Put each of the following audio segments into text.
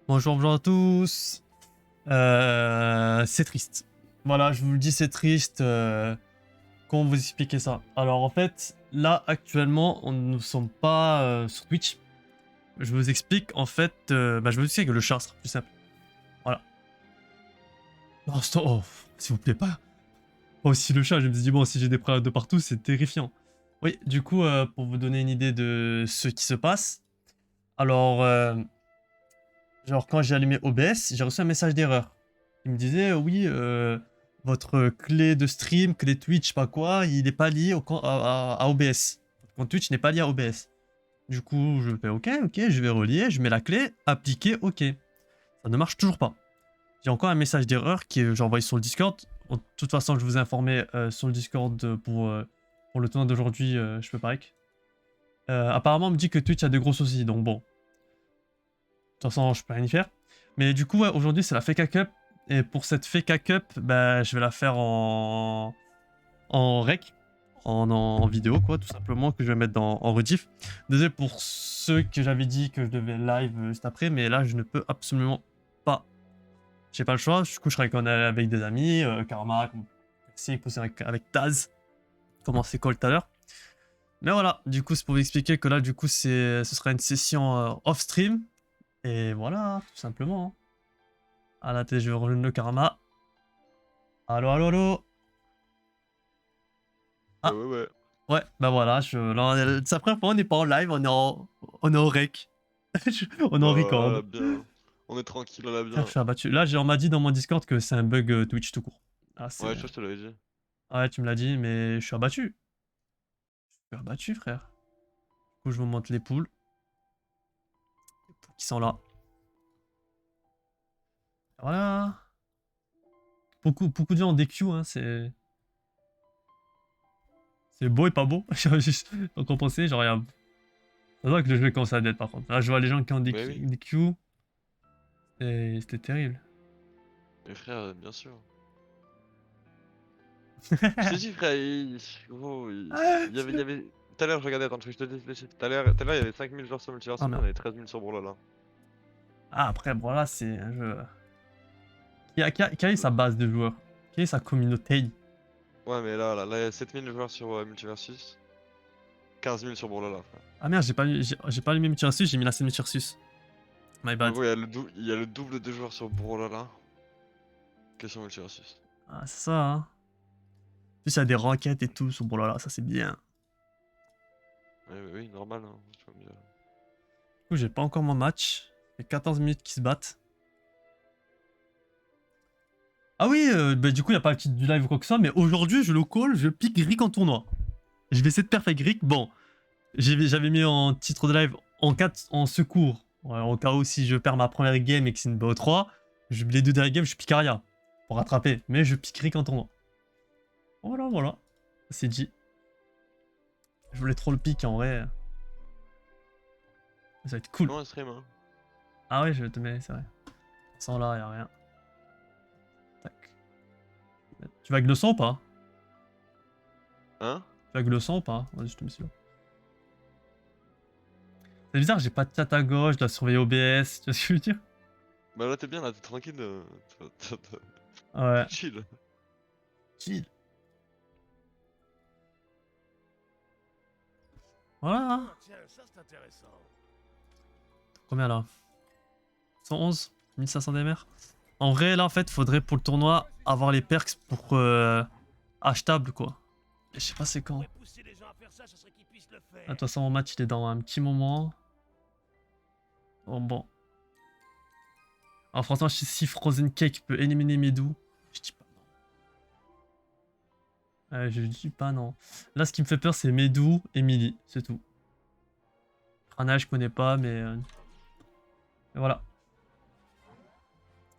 Bonjour, bonjour à tous. C'est triste. Voilà, je vous le dis, c'est triste. Comment vous expliquer ça? Alors, en fait, là, actuellement, on ne sommes pas sur Twitch. Je vous explique, en fait, je vous explique que le chat sera plus simple. Voilà. Non, stop, oh, s'il vous plaît, pas. Pas aussi le chat, je me suis dit, bon, si j'ai des preuves de partout, c'est terrifiant. Oui, du coup, pour vous donner une idée de ce qui se passe, alors, genre, quand j'ai allumé OBS, j'ai reçu un message d'erreur. Il me disait, oui, votre clé de stream, clé Twitch, pas quoi, il n'est pas lié à OBS. Votre compte Twitch n'est pas lié à OBS. Du coup, je fais OK, OK, je vais relier, je mets la clé, appliquer, OK. Ça ne marche toujours pas. J'ai encore un message d'erreur que j'ai envoyé sur le Discord. De toute façon, je vous ai informé sur le Discord pour le tournoi d'aujourd'hui, je peux pas rec. Apparemment, on me dit que Twitch a de gros soucis, donc bon. De toute façon, je peux rien y faire. Mais du coup, ouais, aujourd'hui, c'est la Feka Cup. Et pour cette Feka Cup, bah, je vais la faire en rec, en vidéo, quoi, tout simplement, que je vais mettre en rediff. Désolé pour ceux que j'avais dit que je devais live juste après, mais là, je ne peux absolument pas. J'ai pas le choix. Du coup, je serai avec des amis, Karma, si possible avec Taz, comme on s'est call tout à l'heure. Mais voilà, du coup, c'est pour vous expliquer que là, du coup, ce sera une session off-stream. Et voilà, tout simplement. À la télé, je vais rejoindre le Karma. Allo, allo, allo. Ouais, Ah, ouais, ouais. ouais, bah voilà, là, c'est la première fois, on n'est pas en live, on est en rec. On est en Bah, record. là, bien. On est tranquille, là, Frère, je bien. suis abattu. Là, on m'a dit dans mon Discord que c'est un bug Twitch tout court. Ah, Ouais, c'est... je te l'avais dit. Ouais, tu me l'as dit, mais je suis abattu. Je suis abattu, frère. Du coup, je vous montre les poules. Les poules qui sont là. Voilà. Beaucoup de gens en DQ, hein, c'est... C'est beau et pas beau. Donc on pensait, genre, ça se voit que le jeu commence à dead par contre. Là, je vois les gens qui ont Mais oui. des queues. Et c'était terrible. Mais frère, bien sûr. Je te dis, frère, gros, il y avait... Tout à l'heure, je regardais, attends, je te dis, tout à l'heure, il y avait 5000 joueurs sur Ah Multiversus, on merde. avait 13 000 sur Brawlhalla. Ah, après, bon, là, c'est un jeu. Quelle est sa base de joueurs? Quelle est sa communauté? Ouais, mais là, il y a 7000 joueurs sur Multiversus, 15 000 sur Brawlhalla, frère. Ah merde, j'ai pas allumé Multiversus, j'ai mis la scène Multiversus. My En bad. gros, il y a le double de joueurs sur Brawlhalla que sur Multiversus. Ah, c'est ça, hein. En plus, il y a des ranked et tout sur Brawlhalla, ça c'est bien. Ouais, bah oui, normal, hein, tu vas me dire. Du coup, j'ai pas encore mon match. Il y a 14 minutes qui se battent. Ah oui, bah, du coup, il n'y a pas le titre du live ou quoi que ce soit, mais aujourd'hui, je le call, je pique Rick en tournoi. Je vais essayer de perf avec Rick. Bon, j'avais mis en titre de live en secours. Ouais, au cas où si je perds ma première game et que c'est une BO3, les deux dernières games, je pique Aria pour rattraper. Mais je pique Rick en tournoi. Voilà, voilà. C'est dit. Je voulais trop le pique en vrai. Ça va être cool. Non, un stream, hein. Ah ouais, je te mets, c'est vrai. Sans là, y'a rien. Tac. Tu vas avec le sang ou pas? Hein? Tu vas avec le sang ou pas? Vas-y, je te mets celui-là. C'est bizarre, j'ai pas de chat à gauche, je dois surveiller OBS. Tu vois ce que je veux dire? Bah là, t'es bien, là, t'es tranquille, Ouais. chill. Chill. Voilà. Ah, tiens, ça c'est intéressant. Combien là? 111 1500 DMR. En vrai, là, en fait, faudrait pour le tournoi avoir les perks pour achetable, quoi. Et je sais pas c'est quand. Pourrait pousser les gens à faire ça, ça serait qu'ils puissent le Ah, de faire. toute façon, mon match, il est dans un petit moment. Bon. Alors, franchement, si Frozen Cake peut éliminer Medou, je dis pas non. Je dis pas non. Là, ce qui me fait peur, c'est Medou et Millie, c'est tout. Rana, je connais pas, mais et voilà.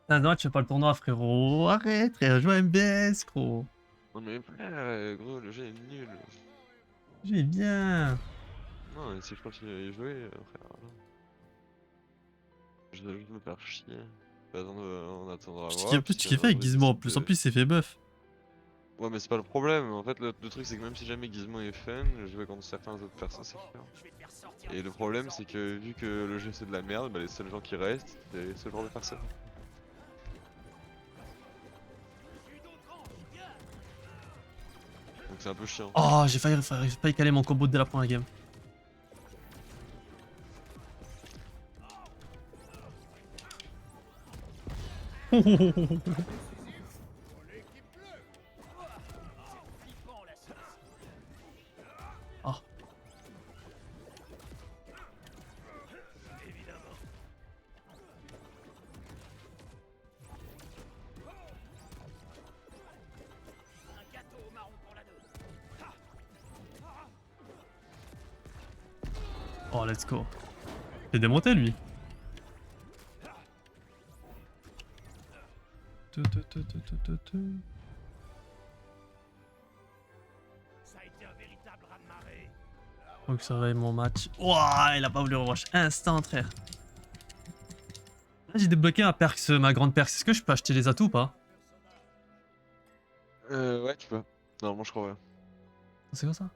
Ah non, tu fais pas le tournoi, frérot. Arrête, frère, joue à MBS, gros. Non mais frère, gros, le jeu est nul. J'ai bien. Non, mais si je continue à y jouer, frère, non. Je dois juste me faire chier. On attendra En voir, plus, puis tu ça kiffes avec viendra Gizmo en décider plus. En plus, c'est fait buff. Ouais, mais c'est pas le problème. En fait, le truc, c'est que même si jamais Gizmo est fun, jouer contre certains autres personnes, c'est chiant. Et le problème, c'est que vu que le jeu c'est de la merde, bah, les seuls gens qui restent, c'est ce genre de personnes. Donc c'est un peu chiant. Oh, j'ai failli caler mon combo dès la première game. Ah. Oh, let's go. Il est démonté lui. Ça a été un véritable raz-de-marée. Faut que je surveille mon match. Ouah, il a pas voulu rewash. Instant, frère. Là, j'ai débloqué un perks, ma grande perks. Est-ce que je peux acheter les atouts ou pas? Ouais, tu peux. Normalement, je crois, ouais. C'est quoi ça?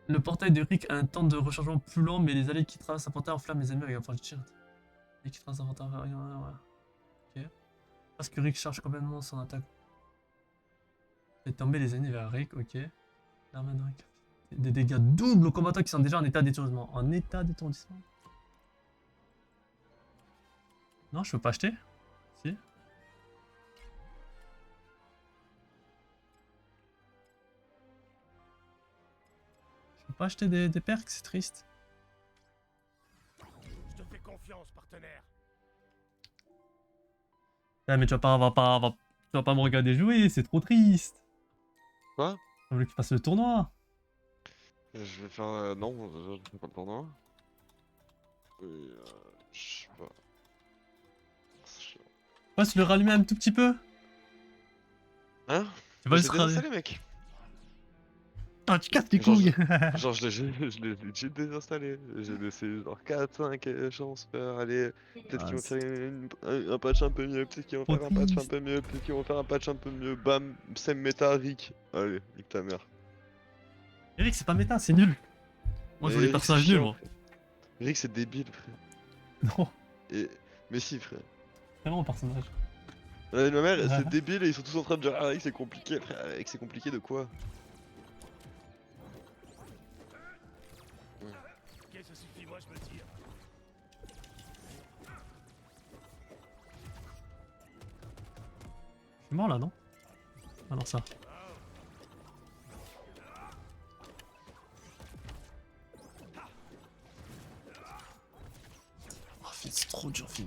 Le portail de Rick a un temps de rechargement plus lent, mais les alliés qui traversent un portail enflamment les ennemis avec un flash shield. Et qui traversent un portail. Ouais. Ok. Parce que Rick charge complètement son attaque. Et tomber les ennemis vers Rick, ok. L'arme de Rick. Des dégâts doubles aux combattants qui sont déjà en état d'étourdissement. En état d'étourdissement? Non, je peux pas acheter? Si. Je peux pas acheter des perks, c'est triste. Je te fais confiance, partenaire. Ah, mais tu vas pas me regarder jouer, c'est trop triste. Quoi? Je voulais que tu fasses le tournoi. Je vais faire. Non, je fais pas le tournoi. Je sais pas. C'est chiant. Passe le rallumer un tout petit peu. Hein? Tu vas C'est juste rallumer. désinstallé, mec! Ah, tu casses les Genre, couilles. Genre, je l'ai legit désinstallé. J'ai laissé genre 4-5 chances faire. Allez, peut-être qu'ils vont faire un patch un peu mieux, peut-être qu'ils vont Trop faire un patch un triste. peu mieux, peut-être qu'ils vont faire un patch un peu mieux. Bam, Sem Meta Rick. Allez, nique ta mère. Eric, c'est pas méta, c'est nul. Moi, je veux Mais les Rick, personnages c'est nuls, chiant, moi. frère. Rick, c'est débile, frère. Non, Mais si, frère. vraiment mon personnage. Ma mère, Ouais. c'est débile et ils sont tous en train de dire ah, Rick, c'est compliqué, frère. Rick, c'est compliqué de quoi? Ok, ça suffit, moi je me tire. Je suis mort là, non? Ah non, ça. Oh, Finn, c'est trop dur, Finn.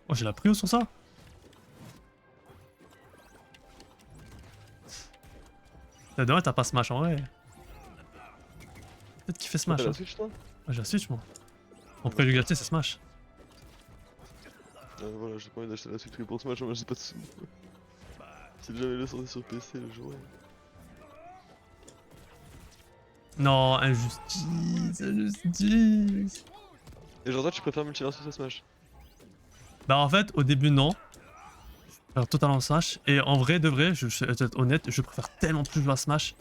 Oh, j'ai la prio sur ça. T'as dommage, t'as pas Smash en vrai. Peut-être qu'il fait Smash. T'as Hein. la Switch, toi? Ouais, j'ai la Switch, moi. Mon prélude gâté, c'est Smash. Voilà, j'ai pas envie d'acheter la Switch que pour Smash, moi j'ai pas de sous. Si jamais le sortait sur PC, le jouerais. Non, injustice, injustice. Et genre toi tu préfères Multiversus à Smash? Bah en fait, au début non. Je préfère totalement Smash. Et en vrai, de vrai, je vais être honnête, je préfère tellement plus jouer à Smash.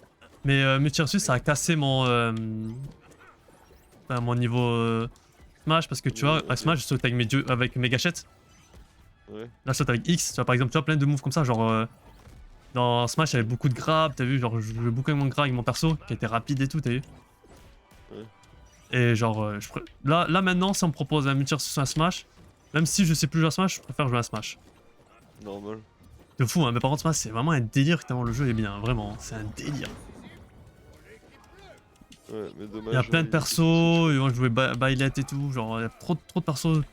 Mais Multiversus, ça a cassé mon niveau Smash. Parce que tu vois, à Smash, je saute avec mes gâchettes. Ouais. Là, je saute avec X. Tu vois, par exemple, tu vois, plein de moves comme ça. Genre, dans Smash, il y avait beaucoup de grab. T'as vu, genre, je jouais beaucoup avec mon grab, avec mon perso, qui était rapide et tout, t'as vu. Ouais. Et genre, là maintenant, si on me propose un Multiversus ou un Smash, même si je sais plus jouer à Smash, je préfère jouer à Smash. Normal. De fou, hein, mais par contre, Smash, c'est vraiment un délire tellement le jeu est bien, vraiment, c'est un délire. Ouais, mais dommage. Il y a plein de persos, et moi je jouais Byleth et tout, genre, il y a trop de persos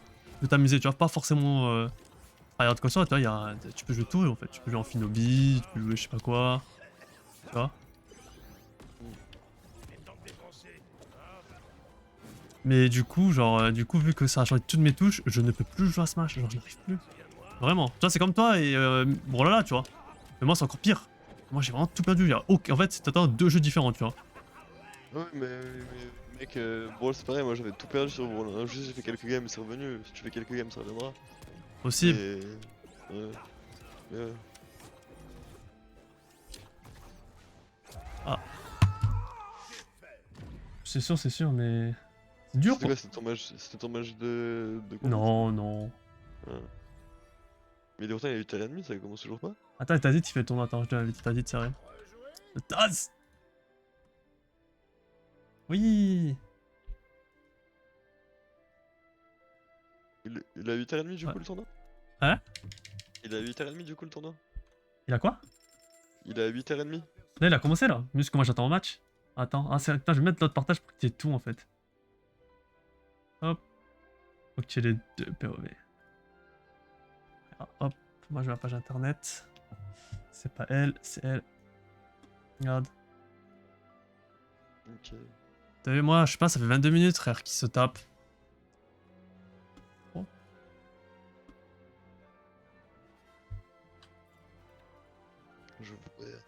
de t'amuser, tu vois, pas forcément. Regarde comme ça, tu vois, tu peux jouer tout en fait, tu peux jouer en Finobi, tu peux jouer je sais pas quoi, tu vois. Mais du coup, genre, vu que ça a changé toutes mes touches, je ne peux plus jouer à Smash, genre, je n'arrive plus. Vraiment, tu vois, c'est comme toi et bon là, tu vois. Mais moi, c'est encore pire. Moi j'ai vraiment tout perdu. En fait, t'attends 2 jeux différents, tu vois. Ouais, mais mec, Brawl c'est pareil, moi j'avais tout perdu sur Brawl. Hein. Juste j'ai fait quelques games, c'est revenu. Si tu fais quelques games, ça reviendra. Possible. Mais. Ouais. Ouais. C'est sûr, mais. C'est dur C'était quoi. quoi, c'était ton match de quoi? Non, non. Ah. Mais pourtant il y a 8h30, ça commence toujours pas? Attends, t'as dit, tu fais ton. Attends, je te l'avais dit, t'as dit de sérieux. Le Taz. Oui. Il a 8h30 du Ouais. coup le tournoi? Hein? Il a 8h30 du coup le tournoi? Il a quoi? Il a 8h30? Là, il a commencé là. Juste que moi j'attends au match. Attends, ah, putain, je vais mettre l'autre partage pour que tu aies tout en fait. Hop. Faut que tu aies les 2 POV. Ah, hop, moi je vais à la page internet. C'est pas elle, c'est elle. Regarde. Ok. T'as vu, moi, je sais pas, ça fait 22 minutes, frère, qui se tape. Oh. Je pourrais.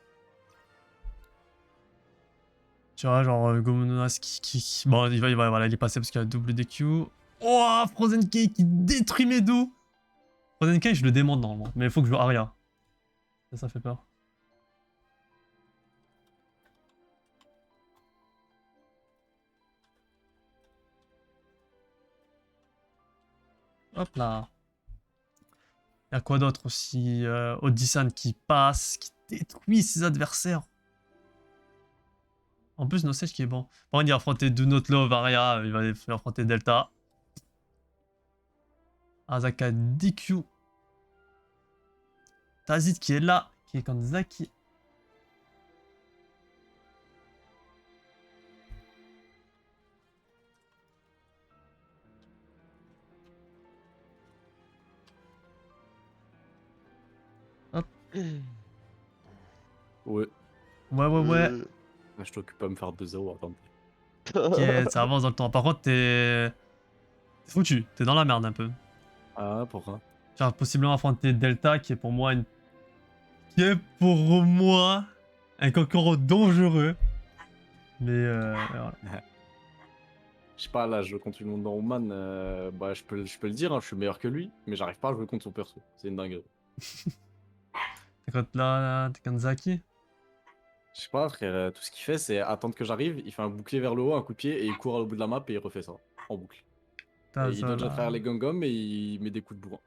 Tu vois, genre, Gomonas qui. Bon, voilà, il est passé parce qu'il y a double DQ. Oh, Frozen Cake qui détruit mes dos. Frozen Cake, je le démonte normalement, mais il faut que je joue Aria. Ça fait peur. Hop là. Y'a quoi d'autre aussi? Odyssan qui passe, qui détruit ses adversaires. En plus, Nosage qui est bon. Bon, il va affronter Do Not Love, Aria, il va affronter Delta. Azaka DQ. Tazit qui est là, qui est contre Zaki. Hop. Ouais. Ouais. Je t'occupe à me faire 2-0, attends. Ok, ça avance dans le temps. Par contre, t'es foutu. T'es dans la merde un peu. Ah, pourquoi? Tu vas possiblement affronter Delta qui est pour moi un concurrent dangereux. Mais voilà. Je sais pas, là, je joue contre une Wonder Woman, bah, je peux le dire, hein, je suis meilleur que lui, mais j'arrive pas à jouer contre son perso. C'est une dinguerie. T'es contre là, t'es contre Zaki. Je sais pas, frère, tout ce qu'il fait, c'est attendre que j'arrive, il fait un bouclier vers le haut, un coup de pied, et il court au bout de la map et il refait ça, en boucle. T'as Et il ça dodge à là. travers les gum et il met des coups de bourrin.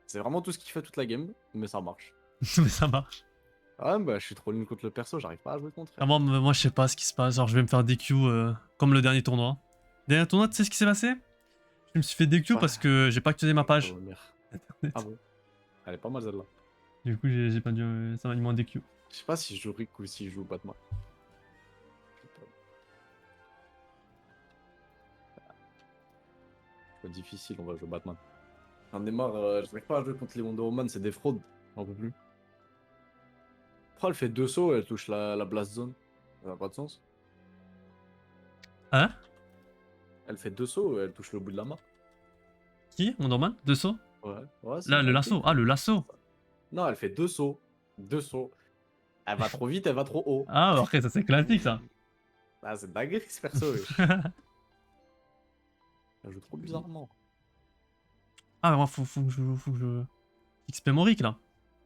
C'est vraiment tout ce qu'il fait toute la game, mais ça marche. Mais ça marche. Ah, bah, je suis trop nul contre le perso, j'arrive pas à jouer contre. Ah, moi, je sais pas ce qui se passe. Genre, je vais me faire DQ comme le dernier tournoi. Dernier tournoi, tu sais ce qui s'est passé? Je me suis fait DQ Ouais. parce que j'ai pas actualisé ma page. Ah bon? Elle est pas mal celle-là. Du coup, j'ai pas dû. Ça m'a mis en DQ. Je sais pas si je joue Rick ou si je joue Batman. C'est pas difficile, on va jouer Batman. J'en ai marre, je n'arrive pas à jouer contre les Wonder Woman, c'est des fraudes. J'en peux plus. Pourquoi elle fait 2 sauts et elle touche la blast zone? Ça n'a pas de sens. Hein? Elle fait 2 sauts et elle touche le bout de la map. Qui? Wonderman? 2 sauts? Ouais, c'est Là, le un lasso. truc. Ah, le lasso. Non, elle fait 2 sauts. 2 sauts. Elle va trop vite, elle va trop haut. Ah, après, ça c'est classique ça. Ah, c'est dingue ce perso, wesh. Elle joue trop bizarrement. Ah, moi, faut que je. XP Moric là.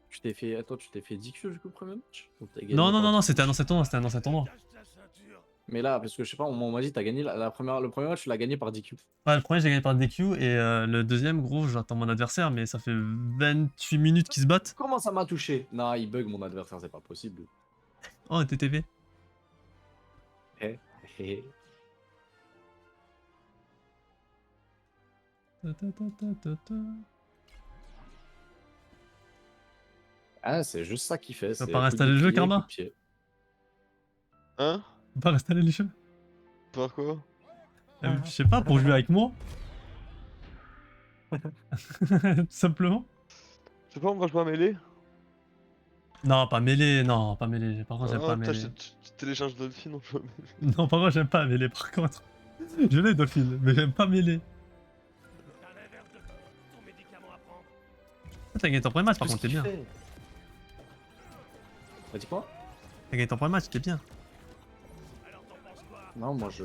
Tu t'es fait... Attends, tu t'es fait 10 kills du coup le premier match? Ou t'as gagné Non, par non, un c'était un push? ancien tournoi. C'était un ancien tournoi. Cache ta ceinture. Mais là, parce que je sais pas, on m'a dit t'as gagné le premier match, tu l'as gagné par 10 kills. Ouais, le premier, j'ai gagné par DQ. Et le deuxième, gros, j'attends mon adversaire. Mais ça fait 28 minutes qu'ils se battent. Comment ça m'a touché? Non, il bug mon adversaire, c'est pas possible. Oh, TTV. Eh, eh. Ah, c'est juste ça qu'il fait. vas C'est pas coup de réinstaller le jeu, bouclier, Karma? coup de pied. Hein? On va réinstaller les jeux. Par quoi? Je sais pas, pour jouer avec moi. Tout simplement. Je sais pas, on va jouer à mêlée? Non, pas mêlée, non, pas mêlée. Par contre, j'aime pas putain, mêlée. tu télécharges Dolphin, on joue à mêlée. Non, par contre, j'aime pas mêlée, par contre. Je l'ai, Dolphin, mais j'aime pas mêlée. T'as un verre de ton médicament à prendre. T'as gagné ton premier match, par Tout ce contre, t'es qu'il bien. fait. T'as dit quoi? T'as gagné ton premier match, t'es bien. Non, moi je.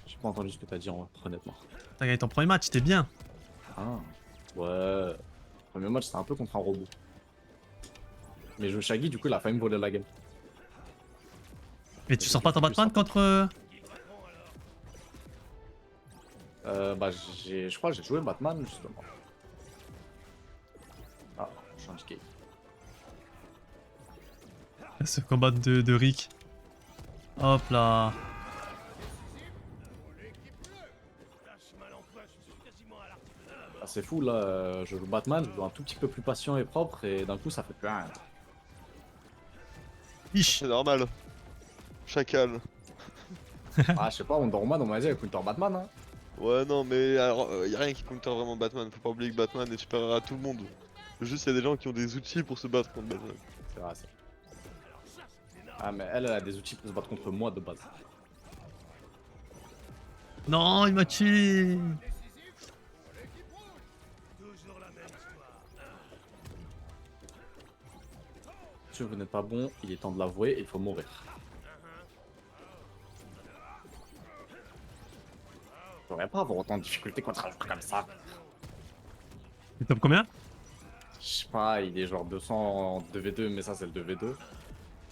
J'ai pas entendu ce que t'as dit, honnêtement. T'as gagné ton premier match, t'es bien. Ah, ouais. Le premier match, c'était un peu contre un robot. Mais je Shaggy, du coup, il a failli me voler la game. Mais tu sors pas ton Batman contre. Bah, je crois que j'ai joué Batman, justement. Ah, je suis indiqué. Ce combat de Rick. Hop là. Ah, c'est fou, là. Je joue Batman, je joue un tout petit peu plus patient et propre, et d'un coup, ça fait plus rien. Ish. C'est normal. Chacal. Ah, je sais pas, Wonder Woman, on m'a dit, elle counter Batman, hein. Ouais, non, mais alors, y a rien qui counter vraiment Batman. Faut pas oublier que Batman est supérieur à tout le monde. Juste, y a des gens qui ont des outils pour se battre contre Batman. C'est vrai, c'est. Ah, mais elle a des outils pour se battre contre moi de base. Non, il m'a tué. Si vous n'êtes pas bon, il est temps de l'avouer, il faut mourir. Je devrais pas avoir autant de difficultés contre un joueur comme ça. Il top combien? Je sais pas, il est genre 200 en 2v2, mais ça c'est le 2v2.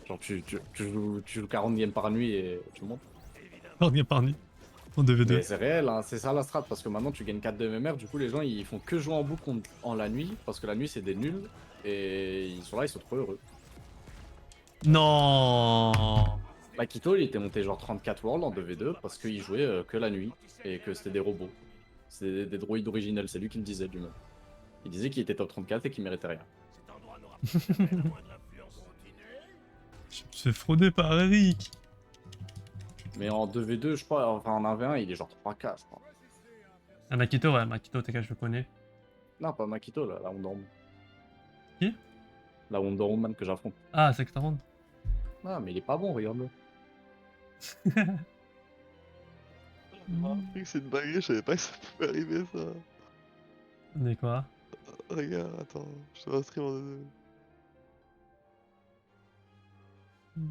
Genre tu joues 40 games par nuit et tu montes. On y a pas nuit. En 2v2. Mais c'est réel, hein, c'est ça la strat, parce que maintenant tu gagnes 4 de MMR, du coup les gens ils font que jouer en boucle en la nuit, parce que la nuit c'est des nuls, et ils sont là, ils sont trop heureux. Non. Makito il était monté genre 34 world en 2v2 parce qu'il jouait que la nuit, et que c'était des robots. C'était des droïdes originels, c'est lui qui le disait lui-même. Il disait qu'il était top 34 et qu'il méritait rien. Je me fais frauder par Eric. Mais en 2v2, je crois, enfin en 1v1, il est genre 3k, je crois. Ah, Makito, ouais, Makito, t'es je le connais. Non, pas Makito, là, la Wonder Woman. Qui? La Wonder Woman que j'affronte. Ah, c'est que t'as rendu. Non, mais il est pas bon, regarde-le. C'est une dinguerie, je savais pas que ça pouvait arriver ça. On est quoi? Regarde, attends, je dois stream en 2.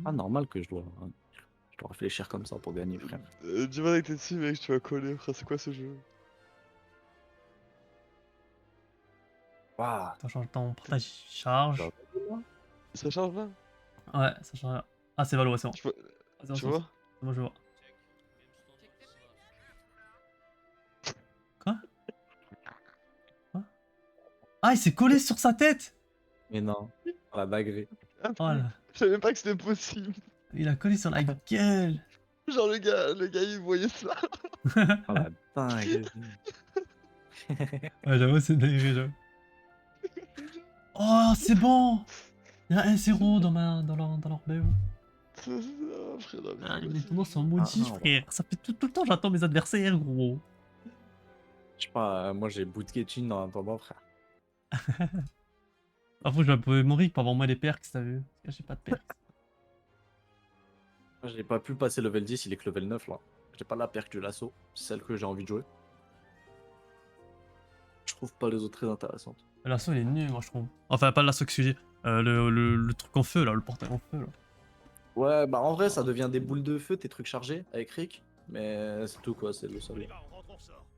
Ah, normal que je dois réfléchir comme ça pour gagner, frère. Du mal avec tes dessus, mec, tu vas coller, frère, c'est quoi ce jeu? Waouh. Attends, change ton portage, charge. Ça charge là? Ouais, ça change. Ah, c'est Valo, ouais, c'est bon. Tu vois? Ah, c'est bon, Tu c'est bon, vois? c'est bon, je vois. Quoi? Quoi? Ah, il s'est collé sur sa tête! Mais non, la dinguerie. Oh là. Je savais même pas que c'était possible. Il a collé sur la gueule! Genre le gars il voyait ça. Oh, la dinguerie. Ouais, j'avoue, c'est dingue, j'avoue. Oh, c'est bon! Il y a 1-0 dans leur BO. Ah, frère, non, mais Ah, c'est les possible. tournois sont maudits, non, frère. Ça fait tout le temps, j'attends mes adversaires, gros. Je sais pas, moi j'ai boot Getchin dans attendant, frère. Parfois, je vais appeler mon rig pour avoir moins les perks, t'as vu? Parce que j'ai pas de perks. Moi j'ai pas pu passer level 10, il est que level 9 là. J'ai pas la perk du lasso, c'est celle que j'ai envie de jouer. Je trouve pas les autres très intéressantes. L'assaut, il est nul, moi, je trouve. Enfin, pas l'assaut que j'ai. Le truc en feu, là, le portail en feu, là. Ouais, bah en vrai ça devient des boules de feu, tes trucs chargés avec Rick. Mais c'est tout quoi, c'est le seul.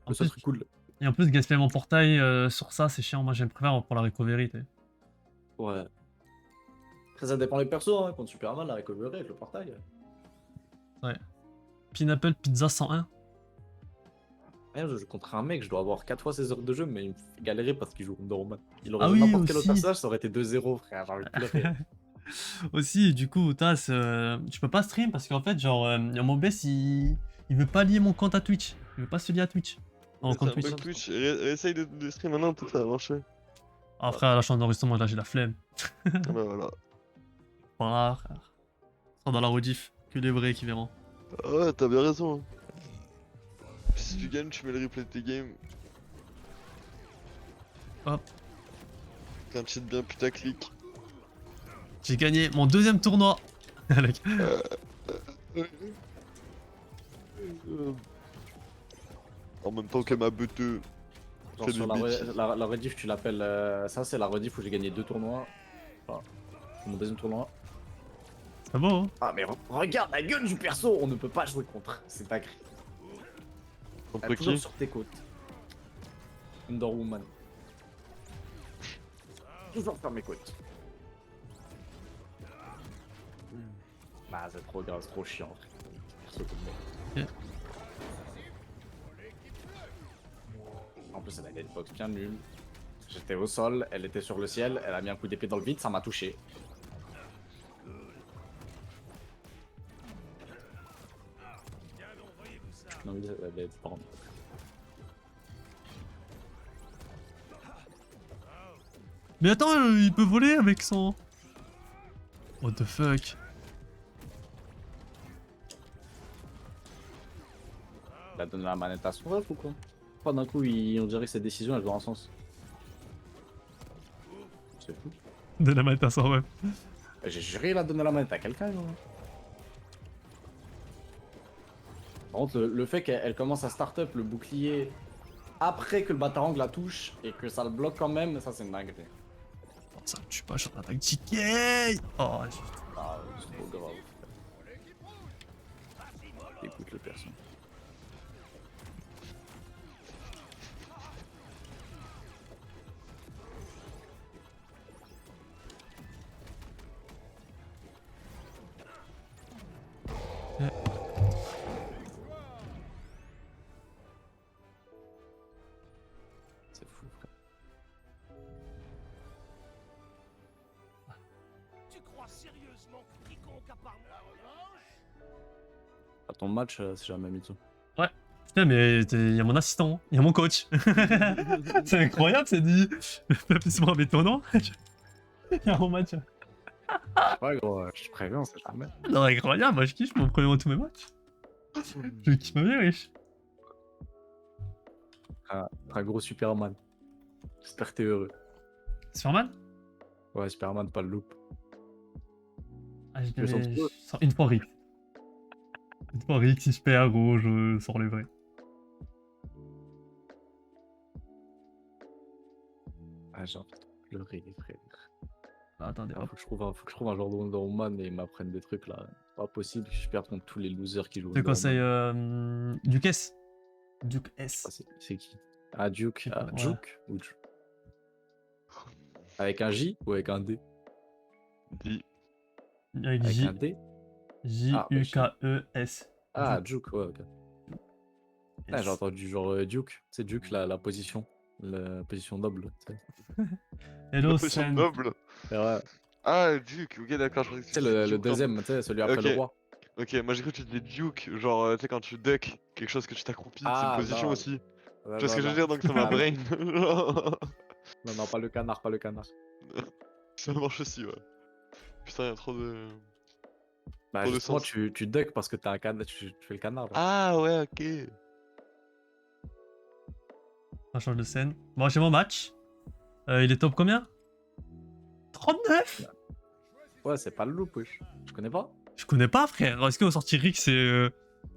En Le seul plus, truc cool. et en plus, gaspiller mon portail sur ça, c'est chiant. Moi, j'aime préférer pour la recovery, t'sais. Ouais. Après ça dépend des persos, hein, contre super mal la recovery avec le portail. Pineapple Pizza 101. Ouais, je joue contre un mec, je dois avoir 4 fois ses heures de jeu, mais il me fait galérer parce qu'il joue Wonder Woman. Il aurait Ah joué oui, n'importe quel autre aussi. personnage, ça aurait été 2-0, frère, j'ai envie de pleurer. Aussi, du coup, Tass, tu peux pas stream parce qu'en fait, genre, mon OBS, il veut pas lier mon compte à Twitch. Il veut pas se lier à Twitch. Mon C'est compte un Twitch. bug Twitch, essaye de stream maintenant, peut-être ça va marcher. Ah, frère, la chance d'enregistrement, là, j'ai la flemme. Ah bah voilà. Voilà, frère. Ce sera dans la rediff. Que les vrais qui verront. Ah ouais, t'as bien raison. Si tu gagnes, tu mets le replay de tes games. Hop. Qu'un cheat bien putaclic. J'ai gagné mon deuxième tournoi. Avec- En même temps que ma beuteux. Genre Fais sur des bêtises. la rediff, tu l'appelles. Ça, c'est la rediff où j'ai gagné 2 tournois. Ah, c'est mon deuxième tournoi. C'est bon, hein? Ah, mais regarde la gueule du perso, on ne peut pas jouer contre. C'est dingue. Contre Elle est toujours qui? sur tes côtes. Wonder Woman. Toujours sur mes côtes. Bah, c'est trop grave, c'est trop chiant. Perso comme moi. Ok. En plus, elle avait une box bien nulle. J'étais au sol, elle était sur le ciel, elle a mis un coup d'épée dans le vide, ça m'a touché. Non, mais elle est pas Mais attends, il peut voler avec son... What the fuck? Il a donné la manette à son ref ou quoi? Pas d'un coup, on dirait que ses décisions elles vont en sens. C'est fou. De la mettre à son ref. J'ai juré, il a donné la manette à quelqu'un. Par contre, le fait qu'elle commence à start-up le bouclier après que le Batarang la touche et que ça le bloque quand même, ça c'est une dinguerie. Ça me tue pas, je suis en train de Oh, Ah, c'est trop grave. Écoute le perso. C'est fou, frère. Tu crois sérieusement que quiconque a par la revanche? À ton match, c'est jamais mis tout. Putain, mais il y a mon assistant, il y a mon coach. C'est incroyable, c'est dit. Plus-moi mais ton nom. Il y a mon match. Ouais, gros, je te préviens, c'est jamais. Non, incroyable, moi je kiffe mon premier tous mes matchs. Je kiffe ma vie, wesh. Un gros Superman. J'espère que t'es heureux. Superman? Ouais, Superman, pas le loop. Ah, je Le sens devais... trop. je sors une fois Rick. Une fois Rick, si je perds, gros, je sors le vrai. Ah, j'ai envie de pleurer, les frères. Ah, attendez, Ah, hop. faut que je trouve un genre de Wonder Woman et ils m'apprennent des trucs là. C'est pas possible que je perde contre tous les losers qui jouent Je te Wonder conseille Woman. Duke S. Duke Ah, S. c'est qui? Ah, Duke. Ah, Ouais. Juke ou avec un J ou avec un D? Dis. Avec Avec J. un D? J-U-K-E-S. Ah, Juke, ouais, ok. Ah, j'ai Yes. entendu genre Duke. C'est Duke, la position. La position noble. Tu sais. Hello, La position Sen. noble. Et ouais. Ah, Duke, ok, d'accord, je croyais que Tu sais, c'était le Duke en- deuxième, tu sais, celui après Ok. le roi. Ok, moi j'ai cru que tu disais Duke, genre, tu sais, quand tu duck, quelque chose que tu t'accroupis, c'est une Ah, position non. aussi. Non, Tu vois ce que je veux non. dire, donc ça m'a Ah, non. brain. Non, pas le canard, pas le canard. Ça marche aussi, ouais. Putain, y'a trop de. Bah, Trop de justement, sens. tu duck parce que t'as un canard, tu fais le canard. Là. Ah, ouais, ok. On change de scène. Bon, j'ai mon match. Il est top combien? 39? Ouais, c'est pas le loop, wesh. Je connais pas. Je connais pas, frère. Est-ce qu'on sortir Rick, c'est.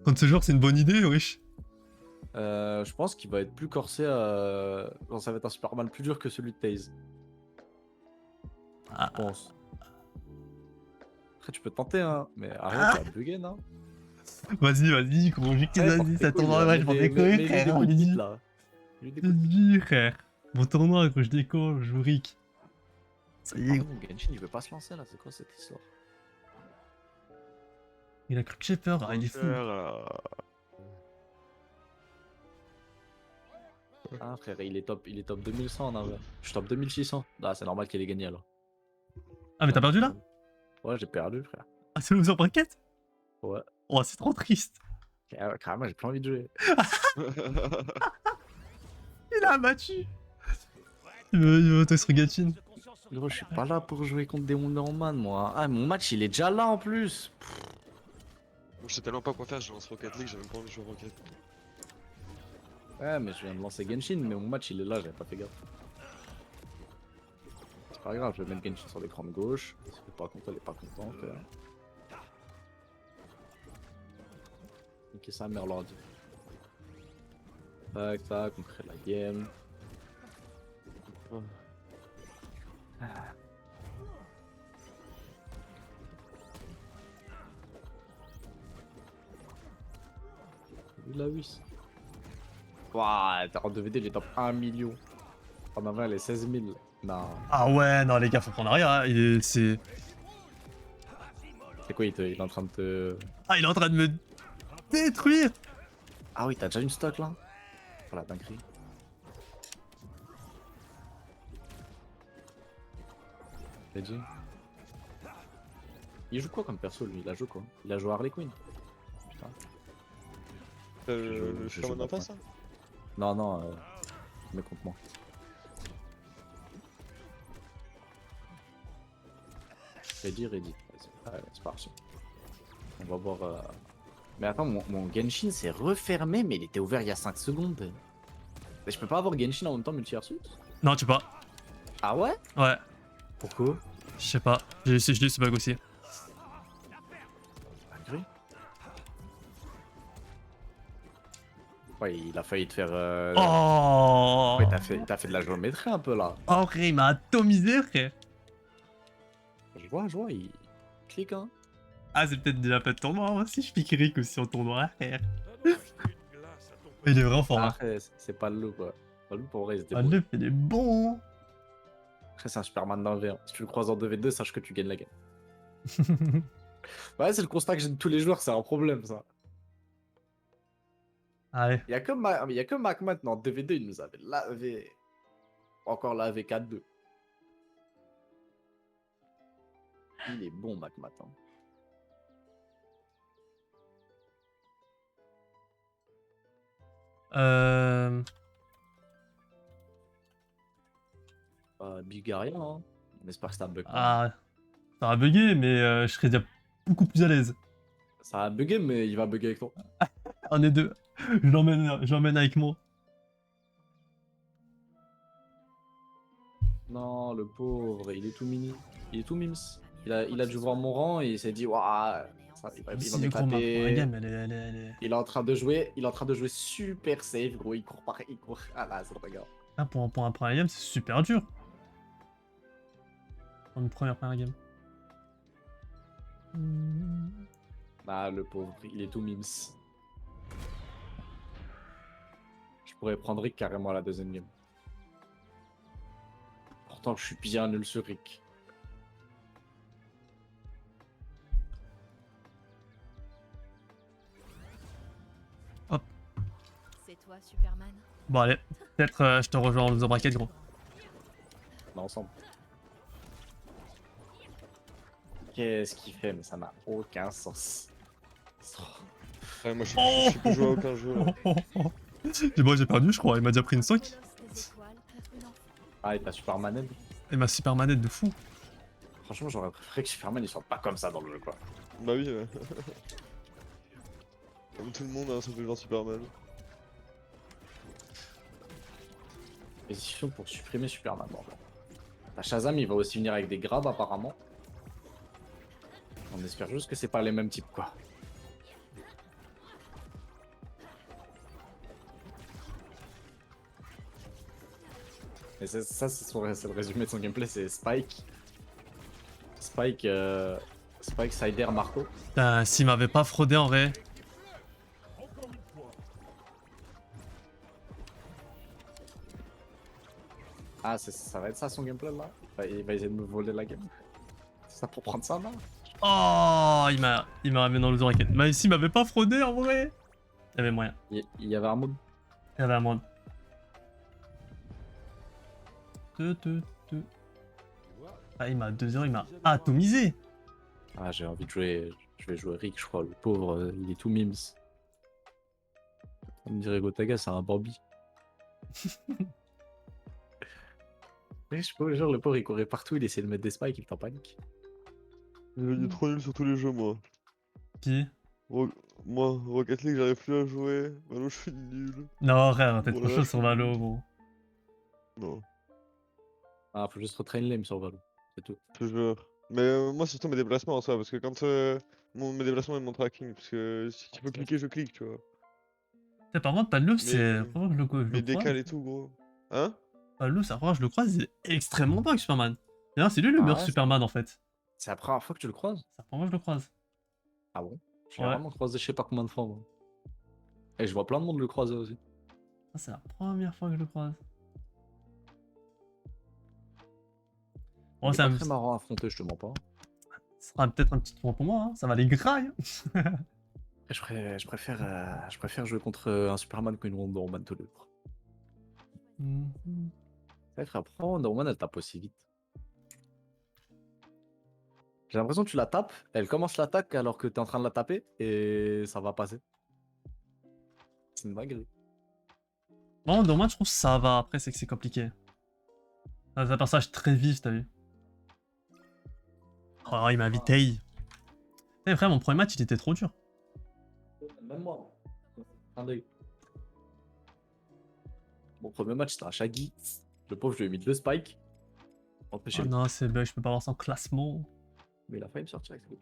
Contre ce joueur, c'est une bonne idée, wesh? Je pense qu'il va être plus corsé. Genre, ça va être un Superman plus dur que celui de Taze. Ah. Je pense. Après, tu peux tenter, hein. Mais arrête, t'as bugué, non? Vas-y, gros. J'ai Ouais, vas-y, ça couilles, tournoi, là. ouais, je m'en Mets des décolle, frère. coups de bite, Vas-y, là. Mets des coups de bite. vas-y, frère. Mon tournoi, gros, je décolle, je joue Rick. Ça y est, Ah gros. non, Genshin, il veut pas se lancer, là. C'est quoi cette histoire? Il a cru que j'ai peur, ah, il est fou. Ah, frère, il est top 2100, en vrai. Je suis top 2600. Ah, c'est normal qu'il ait gagné, alors. Ah, mais t'as perdu là? Ouais, j'ai perdu, frère. Ah, c'est loser bracket? Ouais. Oh, c'est trop triste. Carrément, j'ai plus envie de jouer. Il a battu. Il veut voter sur Gatchin. Gros, je suis pas là pour jouer contre des Wonder Woman, moi. Ah, mon match, il est déjà là, en plus. Je sais tellement pas quoi faire, je lance Rocket League, j'ai même pas envie de jouer Rocket. Ouais, mais je viens de lancer Genshin, mais mon match, il est là, j'avais pas fait gaffe. C'est pas grave, je vais mettre Genshin sur l'écran de gauche. Si elle est pas content, elle est pas contente. Ok, ça, mère l'ordi. Tac, tac, on crée la game. Il a 8. Waouh, en 2v2, il est top 1 million. En avant, elle est 16 000. Non. Ah ouais, non les gars, faut prendre arrière. Hein. C'est... C'est quoi, il est en train de te... Ah, il est en train de me détruire. Ah oui, t'as déjà une stock là? Voilà, dinguerie. GG. Il joue quoi comme perso lui? Il a joué quoi? Il a joué Harley Quinn. Putain. Le je Superman joue en pas. face, hein? Non, non, mais contre moi. Ready. Vas-y. Allez, c'est parti. On va voir. Mais attends, mon Genshin s'est refermé, mais il était ouvert il y a 5 secondes. Mais je peux pas avoir Genshin en même temps multi-versus? Non, tu sais pas. Ah ouais? Ouais, Pourquoi? je sais pas. J'ai essayé ce bug aussi. Dinguerie. Ouais, il a failli te faire. Oh, Ouais, t'as fait de la géométrie un peu là. oh, frère, il m'a atomisé, frère. Je vois, il clique hein. Ah, c'est peut-être déjà pas de tournoi, moi aussi je pique Rick aussi en tournoi, frère. Donne-moi une glace à ton Il est vraiment fort. Hein. Après, c'est pas le loup quoi. Pas le loup pour vrai, ils étaient Ah, bons. le il est bon. Hein. Après, c'est un Superman dans le V1. Si tu le croises en 2v2, sache que tu gagnes la game. Ouais, c'est le constat que j'ai de tous les joueurs, c'est un problème ça. Allez. Il y a que Mac maintenant, en 2v2, il nous avait lavé. Encore lavé 4-2. Il est bon, Mac maintenant. Bulgaria, hein. On espère que c'est un bug. Ah, ça a bugué, mais je serais déjà beaucoup plus à l'aise. Ça a bugué, mais il va bugger avec toi. On est deux. Je l'emmène avec moi. Non, le pauvre, il est tout mini. Il est tout mims. Il a dû voir mon rang et il s'est dit, waouh, il va Si du gros, ma m'éclater. game, elle est... Il est en train de jouer super safe, gros. Il court. Ah là, c'est le regard. Ah, pour un premier game, c'est super dur. Pour une première game. Ah, le pauvre, il est tout mims. Je pourrais prendre Rick carrément à la deuxième game. Pourtant, je suis bien nul sur Rick. C'est toi, Superman. Bon, allez. Peut-être je te rejoins en loser bracket, gros. On est ensemble. Qu'est-ce qu'il fait? Mais ça n'a aucun sens. Ouais, moi je suis plus joué à aucun jeu. Là. Et moi, j'ai perdu, je crois. Il m'a déjà pris une 5. Ah, et t'as Superman aide. Et ma super manette de fou. Franchement, j'aurais préféré que Superman il soit pas comme ça dans le jeu, quoi. Bah oui, ouais. Comme tout le monde, hein, ça fait genre Superman. Pétition pour supprimer Superman. Bon. La Shazam, il va aussi venir avec des grabs, apparemment. On espère juste que c'est pas les mêmes types, quoi. Et c'est le résumé de son gameplay, c'est Spike. Spike, Sider, Marco. Putain, s'il m'avait pas fraudé en vrai. Ah, ça va être ça son gameplay là? Il va essayer de me voler la game. C'est ça pour prendre ça là? Oh, il m'a ramené dans le bracket. Mais s'il m'avait pas fraudé en vrai. Il y avait moyen. Il y avait un mode. Il y avait un moyen. Ah, il m'a 2-0, il m'a atomisé. Ah, j'ai envie de jouer. Je vais jouer Rick, je crois. Le pauvre, il est tout mims. On me dirait Gotaga, c'est un Bambi. Mais je sais pas, genre, le pauvre, il courait partout, il essayait de mettre des spikes, il était en panique. Il est trop nul sur tous les jeux, moi. Qui? Moi, Rocket League, j'arrive plus à jouer. Valo, je suis nul. Non, frère, t'es trop Voilà, chaud je sur suis Valo, nul. gros. Non, Ah, faut juste retrain lame sur Valo. C'est tout. je te jure. Mais moi, surtout mes déplacements en soi, parce que quand mes déplacements et mon tracking, parce que si tu peux cliquer, je clique, tu vois. Putain, par contre, Palou, c'est. Mais- La première fois que je Mais le croise. décale et tout, gros. Hein? Palou, c'est la première fois que je le croise, il est extrêmement bon avec Superman. D'ailleurs, c'est lui le Ah meilleur ouais, Superman en fait. C'est la première fois que tu le croises? C'est la première fois que je le croise. Ah bon? Je l'ai Ouais. vraiment croisé je sais pas combien de fois, moi. Et je vois plein de monde le croiser aussi. Ah, c'est la première fois que je le croise. Bon, Il est ça pas me- très marrant à affronter, je te mens pas. ça sera peut-être un petit tour pour moi, hein. Ça va les grailles. Et je préfère jouer contre un Superman qu'une Wonder Woman tous les jours. Mhm. C'est vrai qu'après, Wonder Woman, elle tape aussi vite. J'ai l'impression que tu la tapes, elle commence l'attaque alors que t'es en train de la taper et ça va passer. C'est une dinguerie. Bon, dommage, je trouve que ça va. Après, c'est que c'est compliqué. C'est un personnage très vif, t'as vu. Oh, il m'a invité. Eh, frère, mon premier match, il était trop dur. Même moi. Un deuil. Mon premier match, c'était un Shaggy. Le pauvre, je lui ai mis le spike. Empêché. Oh non, c'est bug, je peux pas avoir son classement. Mais il a failli me sortir avec ça.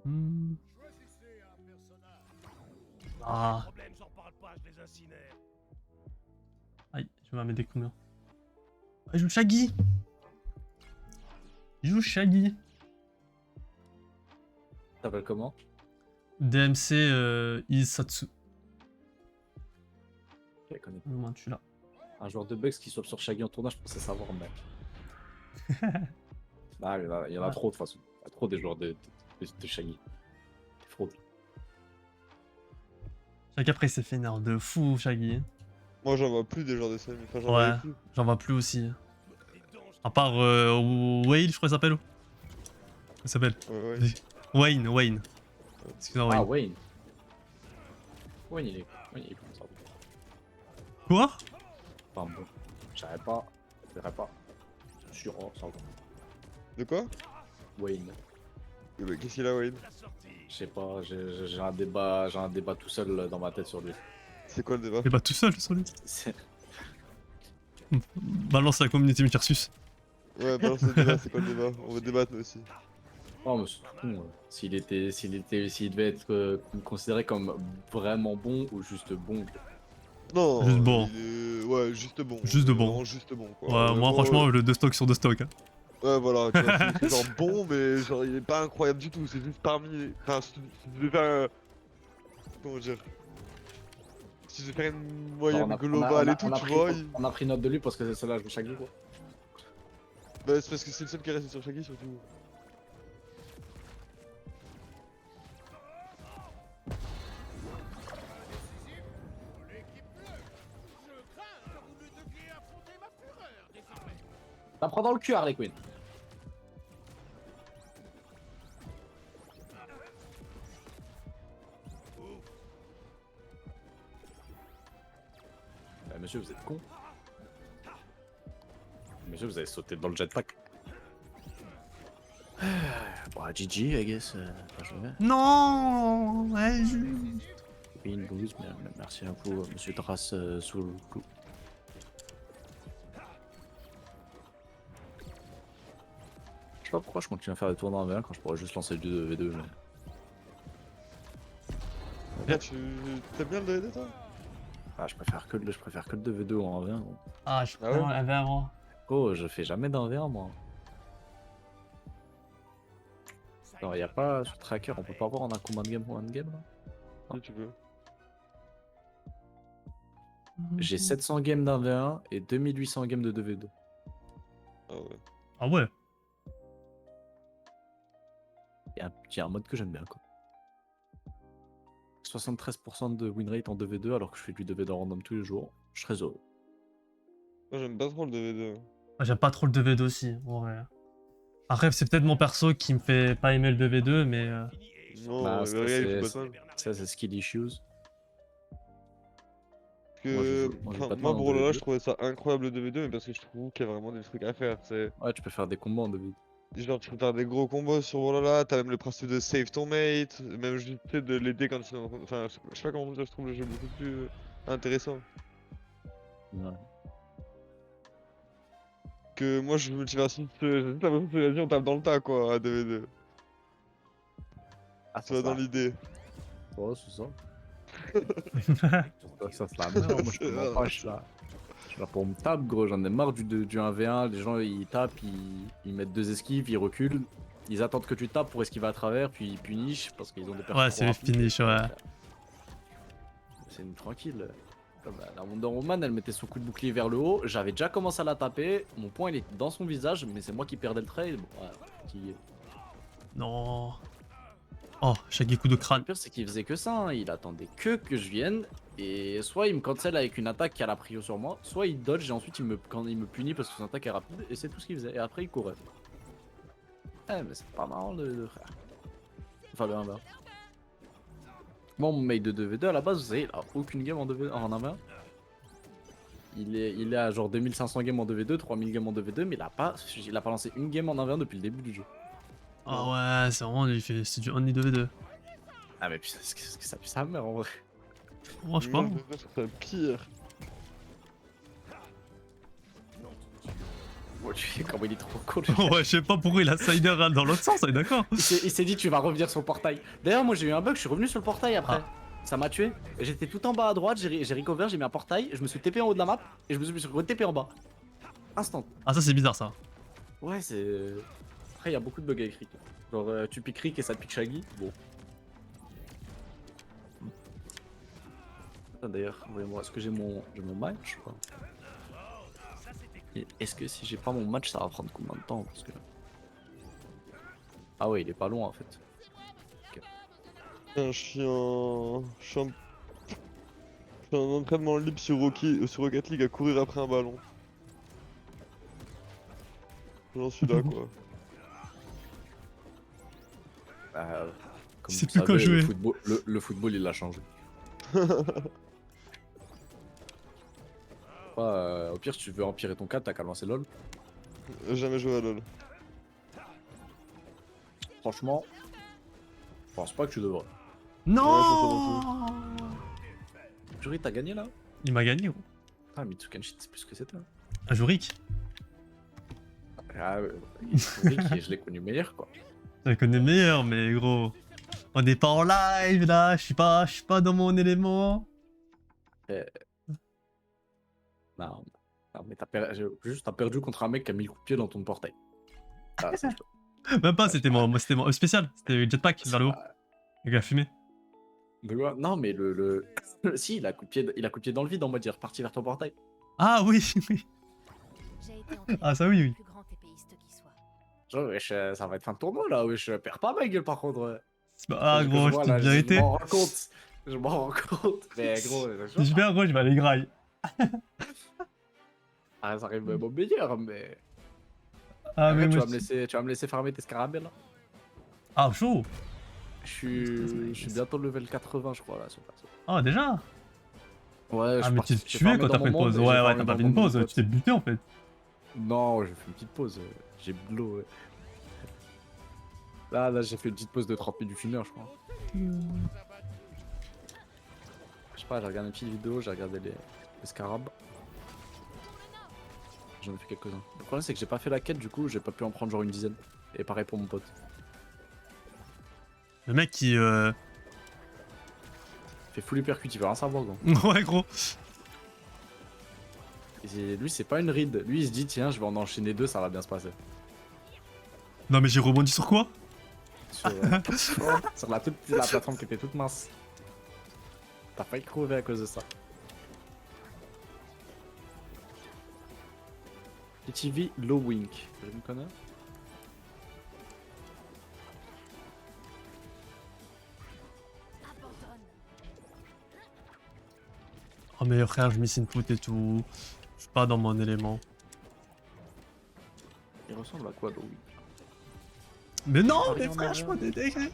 Hmm. Choisissez un personnage. Ah, Problème, j'en parle pas, je les incinère. aïe, je vais mettre des combien. Ah, il joue Shaggy. Il joue Shaggy. T'appelles comment? DMC Isatsu. Je la connais. Au moins, tu l'as. Un joueur de Bugs qui soit sur Shaggy en tournage, je pensais savoir, mec. Ah, il y en a Ouais. trop de toute façon. Il y a trop des joueurs de Shaggy. C'est fraude. Shaggy, après, il s'est fait une heure de fou, Shaggy. Moi j'en vois plus des joueurs de Slam. Enfin, j'en Ouais, voyais plus. j'en vois plus aussi. À part Whale, je crois qu'il s'appelle. Comment il s'appelle? Ouais. Wayne. Excuse-moi, Ah, Wayne. Wayne. Wayne, il est comme ça. Quoi? Enfin bon, je savais pas, je verrais pas. Je suis sûr, oh, ça va. De quoi? Wayne. Qu'est-ce qu'il a, Wayne? Je sais pas, j'ai un débat tout seul dans ma tête sur lui. C'est quoi le débat? Il est pas tout seul sur lui. C'est- Balance la communauté Multirsus. Ouais, balance le débat, c'est quoi le débat? On veut débattre nous aussi. Oh, mais c'est tout con. S'il devait être considéré comme vraiment bon ou juste bon. Non, Juste bon. Ouais, juste bon. Juste de bon. Vraiment juste bon, quoi. Ouais, moi, franchement, le 2 stock sur 2 stock. Hein. Ouais, voilà, tu vois, c'est genre bon, mais genre il est pas incroyable du tout, c'est juste parmi. Enfin, si tu devais faire. Comment dire? Si je devais faire une moyenne globale et tout, tu vois. On a pris note de lui parce que c'est celle-là, je joue chaque jour. Bah, c'est parce que c'est le seul qui reste sur Shaggy, surtout. L'équipe bleue. Je crains que vous ne deviez affronter ma fureur désormais. La prends dans le cul, Harley Quinn. Monsieur, vous êtes con. Monsieur, vous avez sauté dans le jetpack. Bon, GG, I guess. Pas joué. Non, ouais, Oui, une loose, mais merci à vous, monsieur Dras sous le clou. Je sais pas pourquoi je continue à faire des tournois en V1 quand je pourrais juste lancer le 2v2. Mais... Bien, t'aimes bien le DD, toi? Ah, je préfère que le 2v2 en V1. Gros. Ah, je Ah ouais prends la verre. Oh, je fais jamais d'un V1 moi. Alors, y a pas sur Tracker, on peut pas avoir en un combien de game pour un game là? Si tu veux. J'ai 700 games d'un V1 et 2800 games de 2v2. Ah ouais. Ah ouais. Il y a un mode que j'aime bien quoi. 73% de win rate en 2v2 alors que je fais du 2v2 random tous les jours. Je serais heureux. Moi j'aime pas trop le DD. Moi, j'aime pas trop le 2v2 aussi. Ouais. Après, c'est peut-être mon perso qui me fait pas aimer le 2v2, mais. Non, Bah, le ça, réel, c'est- il faut pas mal. Ça, c'est skill issues. Parce que moi, je joue enfin, pas de moi mal en pour là, 2v2. je trouvais ça incroyable le 2v2, mais parce que je trouve qu'il y a vraiment des trucs à faire. C'est Ouais, tu peux faire des combos en 2v2. genre tu peux faire des gros combos sur Brawlhalla, t'as même le principe de save ton mate, même juste tu sais, de l'aider quand ils sont. Enfin, je sais pas comment dire, je trouve le jeu beaucoup plus intéressant. Ouais. Que moi je multiversiste, j'ai juste l'impression que vas-y on tape dans le tas quoi à 2v2. Ah, Tu vois dans l'idée. Ouais, c'est ça. Ça, c'est la merde. Moi, je Genre pour me tape, gros, j'en ai marre du 1v1. Les gens ils tapent, ils mettent 2 esquives, ils reculent. Ils attendent que tu tapes pour esquiver à travers, puis ils punissent parce qu'ils ont des persos Ouais, c'est trop les rapides. finish, ouais. C'est une tranquille. La Wonder Woman, elle mettait son coup de bouclier vers le haut. J'avais déjà commencé à la taper. Mon poing il était dans son visage, mais c'est moi qui perdais le trail. Bon, ouais, fatigué. Non. Oh, chaque coup de crâne. Le pire, c'est qu'il faisait que ça. Hein. Il attendait que je vienne. Et soit il me cancel avec une attaque qui a la prio sur moi, soit il dodge et ensuite quand il me punit parce que son attaque est rapide. Et c'est tout ce qu'il faisait. Et après, il courait. Eh, mais c'est pas marrant le frère. Enfin, le 1v1. Moi, mon mate de 2v2 à la base, vous savez, il a aucune game en 1v1. Il est à genre 2500 games en 2v2, 3000 games en 2v2, mais il a pas lancé une game en 1v1 depuis le début du jeu. Ah ouais, c'est vraiment, c'est du only 2v2. Ah, mais putain, qu'est-ce que ça pue sa mère en vrai. Oh, je sais pas. C'est pire. Ouais, tu sais comment il est trop cool. Ouais, je sais pas pourquoi il a Sider dans l'autre sens, on est d'accord. Il s'est dit, tu vas revenir sur le portail. D'ailleurs, moi j'ai eu un bug, je suis revenu sur le portail après. Ah. Ça m'a tué. J'étais tout en bas à droite, j'ai recover, j'ai mis un portail, je me suis TP en haut de la map et je me suis re-TP en bas. Instant. Ah, ça c'est bizarre ça. Ouais, c'est. Après, il y a beaucoup de bugs avec Rick. Genre, tu piques Rick et ça pique Shaggy. Bon. Ah, d'ailleurs, voyez-moi, est-ce que j'ai mon match ou pas? Et est-ce que si j'ai pas mon match, ça va prendre combien de temps parce que... Ah ouais, il est pas loin en fait. Je suis en entraînement libre sur Rocket League à courir après un ballon. J'en suis là quoi. Comme C'est vous plus quoi savez, jouer. Le football il l'a changé. Au pire, si tu veux empirer ton cas, t'as qu'à lancer LoL. Jamais joué à LoL. Franchement, je pense pas que tu devrais. Non. Jury, t'as gagné là? Il m'a gagné, gros. Ah, Mitsukenshi, c'est plus ce que c'était. Hein. Un Jourik. Ah, je l'ai connu meilleur quoi. Je le connais meilleur, mais gros. On n'est pas en live là, je suis pas dans mon élément. Non, mais t'as perdu contre un mec qui a mis le coup de pied dans ton portail. Ah, c'est Même pas, c'était mon spécial, c'était jetpack vers le haut. Le gars fumé. Mais ouais, non, mais si, il a coup de pied dans le vide en mode il est reparti vers ton portail. Ah oui, oui. J'ai été entraîné Ah, ça oui, par le oui. plus grand épéiste qui soit. Genre, wesh, ça va être fin de tournoi là, wesh, je perds pas ma gueule par contre. Ah gros, je vois, te là, dis la vérité. Je m'en rends compte. Je m'en rends compte. Mais gros, Je vais gros, je vais aller graille. ça arrive même au meilleur, mais. Ah mais tu moi, vas me laisser farmer tes scarabées là. Ah chaud. Je suis bientôt level 80, je crois là sur perso. Ah déjà. Ouais, Ah mais tu te tuais quand t'as fait une pause. Ouais, t'as pas fait une pause, tu t'es buté en fait. Non, j'ai fait une petite pause. J'ai blow. Ouais. Là, j'ai fait une petite pause de 30 minutes, d'une heure, je crois. Je sais pas, j'ai regardé une petite vidéo, j'ai regardé les scarabs. J'en ai fait quelques-uns. Le problème, c'est que j'ai pas fait la quête, du coup, j'ai pas pu en prendre genre une dizaine. Et pareil pour mon pote. Le mec qui Il fait full hypercute, il veut rien savoir, gros. Ouais gros. Lui, c'est pas une ride. Lui, il se dit, tiens, je vais en enchaîner deux, ça va bien se passer. Non mais j'ai rebondi sur quoi? Sur, sur la plateforme qui était toute mince. T'as failli crever à cause de ça. TTV Low Wink, je me connais. Abandonne. Oh mais frère, je miss input et tout. Je suis pas dans mon élément. Il ressemble à quoi Low Wink? Mais non, Ah, mais rien frère, en je arrière. vois des dégâts.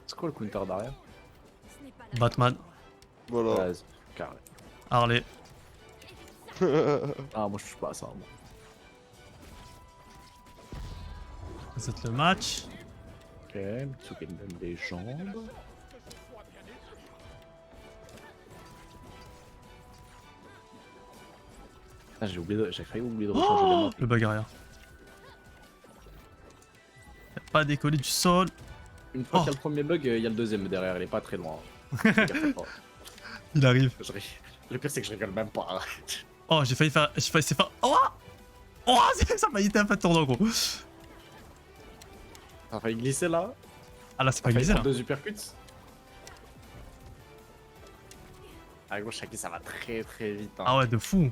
C'est quoi le counter derrière? Ce n'est pas la Batman, Voilà. Vas-y, carré. Harley. Ah, moi je touche pas à ça. Moi. C'est le match. Ok, Mitsuki me donne des jambes. Ah, j'ai failli oublier de recharger les Oh, mains. le bug arrière. Y'a pas décollé du sol. Une fois Oh. qu'il y a le premier bug, il y a le deuxième derrière, il est pas très loin. Fais gaffe, pas. Il arrive. Le pire c'est que je rigole même pas. Oh, j'ai failli faire. C'est pas. Oh, oh ça a failli être un peu tournant, gros. Ça a failli glisser là. Ah là, c'est Ça pas a failli glissé là. prendre deux uppercuts. Ah gros, Shaki, ça va très très vite. Hein. Ah ouais, de fou.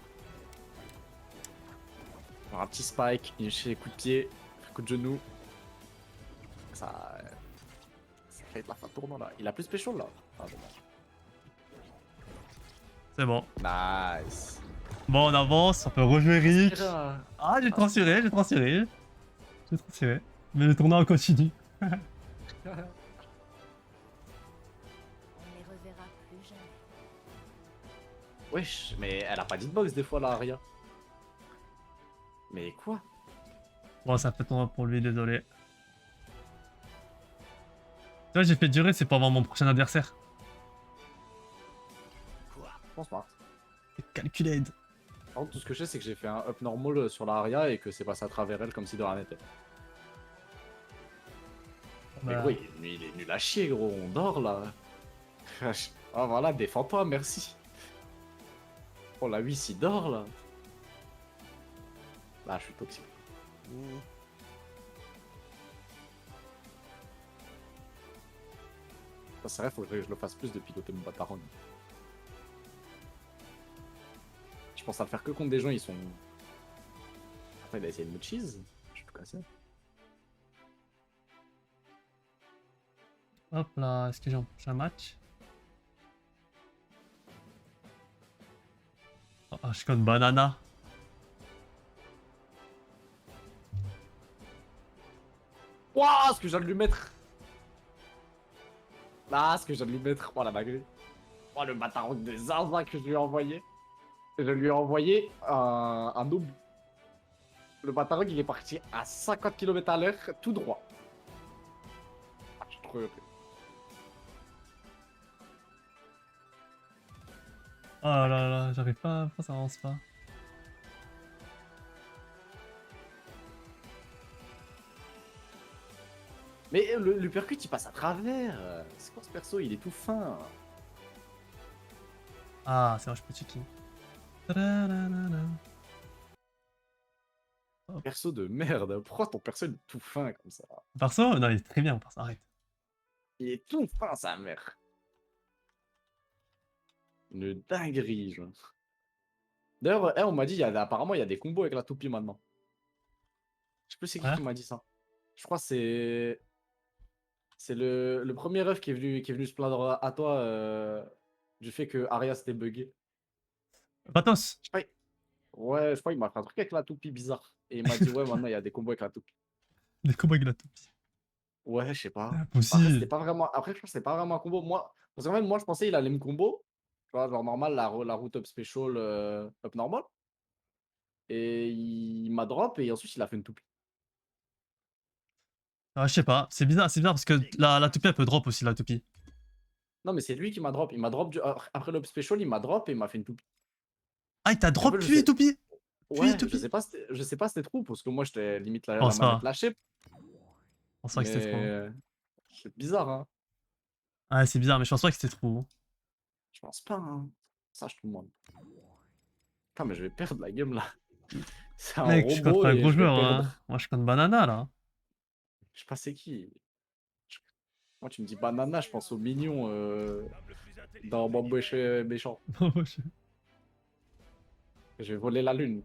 Alors, un petit spike, chez coup de pied, coup de genou. Ça fait être la fin tournant là. Il a plus spécial là. Ah, dommage. C'est bon. Nice. Bon, on avance, on peut rejouer Rick. Ah, Ah, j'ai transféré. Mais le tournoi continue. On ne les reverra plus jamais. wesh, mais elle a pas d'hitbox des fois là, Aria. Mais quoi? Bon, ça fait tournoi pour lui, désolé. Tu vois, j'ai fait durer, c'est pour avoir mon prochain adversaire. Je pense pas. C'est calculé. Par contre, tout ce que je sais, c'est que j'ai fait un up normal sur la Aria et que c'est passé à travers elle comme si de rien n'était. Mais Bah, gros, il est nul à chier, gros. On dort là. Ah voilà, défends-toi, merci. Oh la 8 il dort là. Là, je suis toxique. Ça, c'est vrai, faut que je le fasse plus de piloter mon bataron. Je pense à le faire que contre des gens, ils sont. Après, il a essayé de me cheese. Je suis tout cassé. hop là, est-ce que j'ai un prochain match? Oh, je suis contre Banana. Wouah, ce que je viens de lui mettre. Ah, ce que je viens de lui mettre. Oh la dinguerie. Oh le bataron de Zaza que je lui ai envoyé. Je lui ai envoyé un double. Le bataron il est parti à 50 km à l'heure, tout droit. Ah, je suis trop heureux. Oh là là, j'arrive pas, pourquoi ça avance pas? Mais le percut il passe à travers. C'est quoi ce perso? Il est tout fin. Ah, c'est vrai, je peux checker. Tadadadada. Perso de merde. Pourquoi ton perso il est tout fin comme ça? Perso, non, il est très bien, perso, arrête. Il est tout fin sa mère. Une dinguerie, genre. D'ailleurs, on m'a dit, apparemment, il y a des combos avec la toupie maintenant. Je sais plus c'est qui Ouais. qui m'a dit ça. Je crois que c'est. C'est le premier ref qui est venu se plaindre à toi du fait que Arya s'était buggé. Patos. Je sais pas. Ouais, je crois qu'il m'a fait un truc avec la toupie bizarre. Et il m'a dit, ouais, maintenant il y a des combos avec la toupie. Les combats avec la toupie. Ouais, je sais pas. Après, Impossible. c'était pas vraiment. Après, je pense que c'était pas vraiment un combo. Moi, parce qu'en fait, moi, je pensais qu'il allait me combo. Tu vois, genre normal, la route up special, up normal. Et il m'a drop et ensuite il a fait une toupie. Ah, je sais pas, c'est bizarre parce que la toupie elle peut drop aussi, la toupie. Non, mais c'est lui qui m'a drop. Il m'a drop après l'up special, il m'a drop et il m'a fait une toupie. Ah, il t'a drop En fait, je puis sais- toupie? Puis Ouais, toupie? je sais pas c'était trop parce que moi j'étais limite la Pense manette pas. lâchée. Je pense pas que c'était trop. Mais c'est bizarre, hein. Ouais, c'est bizarre, mais je pense pas que c'était trop. Je pense pas, hein. Ça, je te demande. Putain, mais je vais perdre la game là. C'est un Mec, je suis contre robot un et gros je vais joueur, perdre. hein. Moi, je suis contre Banana, là. Je sais pas c'est qui. Moi, tu me dis banana, je pense au mignon dans Bambou méchant. Je vais voler la lune.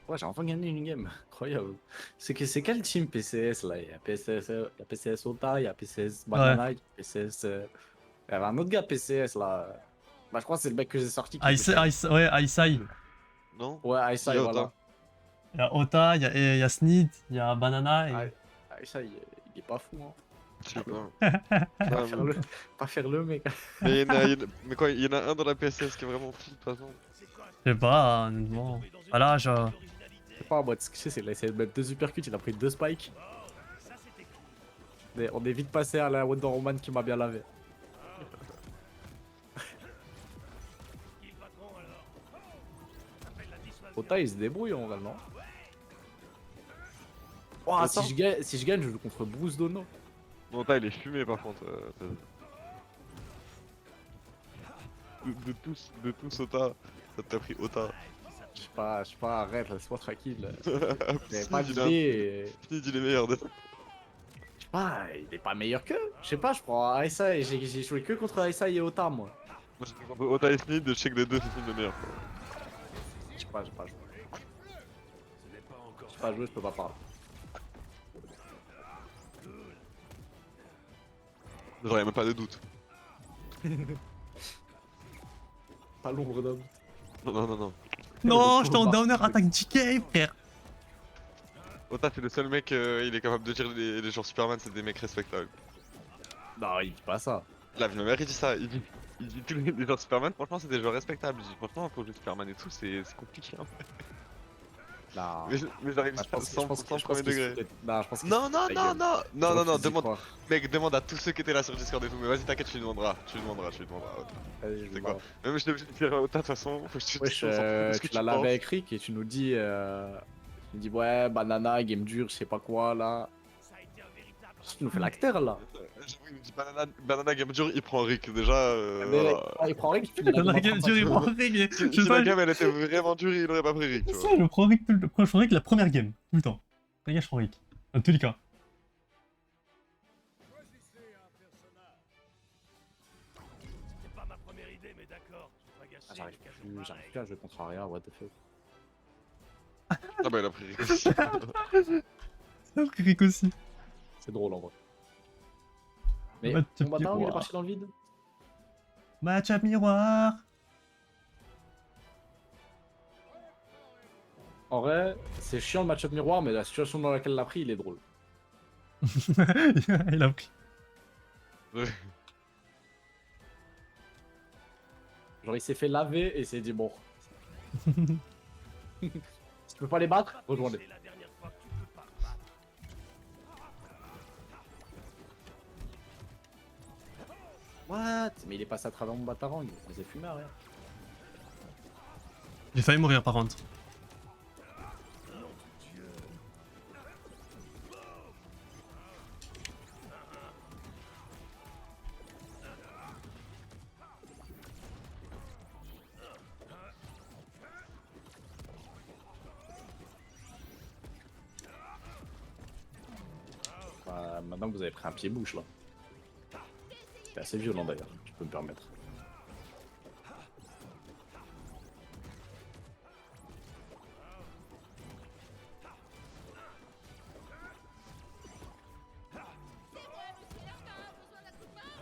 Ouais, j'ai enfin gagné une game. Incroyable. C'est quel team PCS là? Il y a PCS Ota, il y a PCS Banana, il y a PCS. Il y avait un autre gars PCS là. Bah, je crois que c'est le mec que j'ai sorti. Qui était Ouais, Aisai. Non? Ouais, Aisai, Yota. voilà. Il y a Ota, il y a Snid, il y a Banana et. Aisai, il est pas fou, hein. Je sais pas. Pas faire le mec. Mais mais quoi, il y en a un dans la PSS qui est vraiment fou de toute façon. Je sais pas, honnêtement. Voilà, je. C'est pas en mode, ce que je sais, c'est qu'il a essayé de mettre 2 uppercuts, il a pris 2 spikes. Mais on est vite passé à la Wonder Woman qui m'a bien lavé. Ota il se débrouille en vrai, non? Oh, si je gagne, je joue contre Bruce Dono. Non, il est fumé par contre. de tous Ota, ça t'a pris Ota. Je sais pas, arrête, laisse-moi tranquille. J'avais Si, pas dis-le. d'idée. Il dit les meilleurs. Je sais pas, il est pas meilleur qu'eux. Je sais pas, je prends Aesa et j'ai joué que contre Aesa et Ota, moi. Moi j'ai contre Ota et Snid, je sais que les deux c'est Snid le meilleur. Quoi. Je sais pas, j'ai pas joué. J'ai pas joué, je peux pas parler. Genre y'a même pas de doute. Pas l'ombre d'homme. Non. Non, j'étais en downer, attaque GK, frère. Ota c'est le seul mec, il est capable de tirer les joueurs Superman, c'est des mecs respectables. Non, il dit pas ça. Là, ma mère il dit ça, il dit tous les joueurs Superman, franchement c'est des joueurs respectables. Il dit franchement pour jouer Superman et tout, c'est compliqué. Hein. Non. Mais j'arrive Ah, sans premier qu'il degré. se- Non, je pense qu'il Non, se non, fout de la non, gueule. non, Je non, non, non, refuse d'y demande, croire. mec, demande à tous ceux qui étaient là sur Discord et tout, mais vas-y, t'inquiète, tu lui demanderas, Vas-y, je C'est vais quoi voir. Même je t'ai obligé de dire Ota, de toute façon, faut que je te Wesh, dise, on s'en fout de ce que tu tu l'as lavé penses. avec Rick et tu nous dis, ouais, banana, game dur, je sais pas quoi là. Tu nous fais l'acteur là. J'avoue, il me dit banana game dur, il prend Rick, déjà, Mais, voilà. il prend Rick, tu Dans la game dure, il prend Rick. Si Je sais la pas, game elle était vraiment dure, il aurait pas pris Rick, tu vois. je prends Rick, je prends Rick la première game, tout le temps. Les gars, je prends Rick. Dans tous les cas. Choisissez un personnage. C'était pas ma première idée, mais d'accord. Je vais pas gâcher J'arrive l'occasion plus, j'arrive plus à jouer contre Aria, what the fuck. Ah bah il a pris Rick aussi. Ça a pris Rick aussi. C'est drôle en vrai. Mais Match-up mon bâtard, il est miroir. parti dans le vide. Match-up miroir. En vrai, c'est chiant le match-up miroir, mais la situation dans laquelle il l'a pris, il est drôle. Il a pris. Genre, il s'est fait laver et il s'est dit bon. Si tu peux pas les battre, rejoins-les. C'est la dernière fois que tu peux pas me battre. What? Mais il est passé à travers mon batarang, il s'est fumé rien. J'ai failli mourir par contre. Maintenant que vous avez pris un pied-bouche là. C'est assez violent d'ailleurs, je peux me permettre.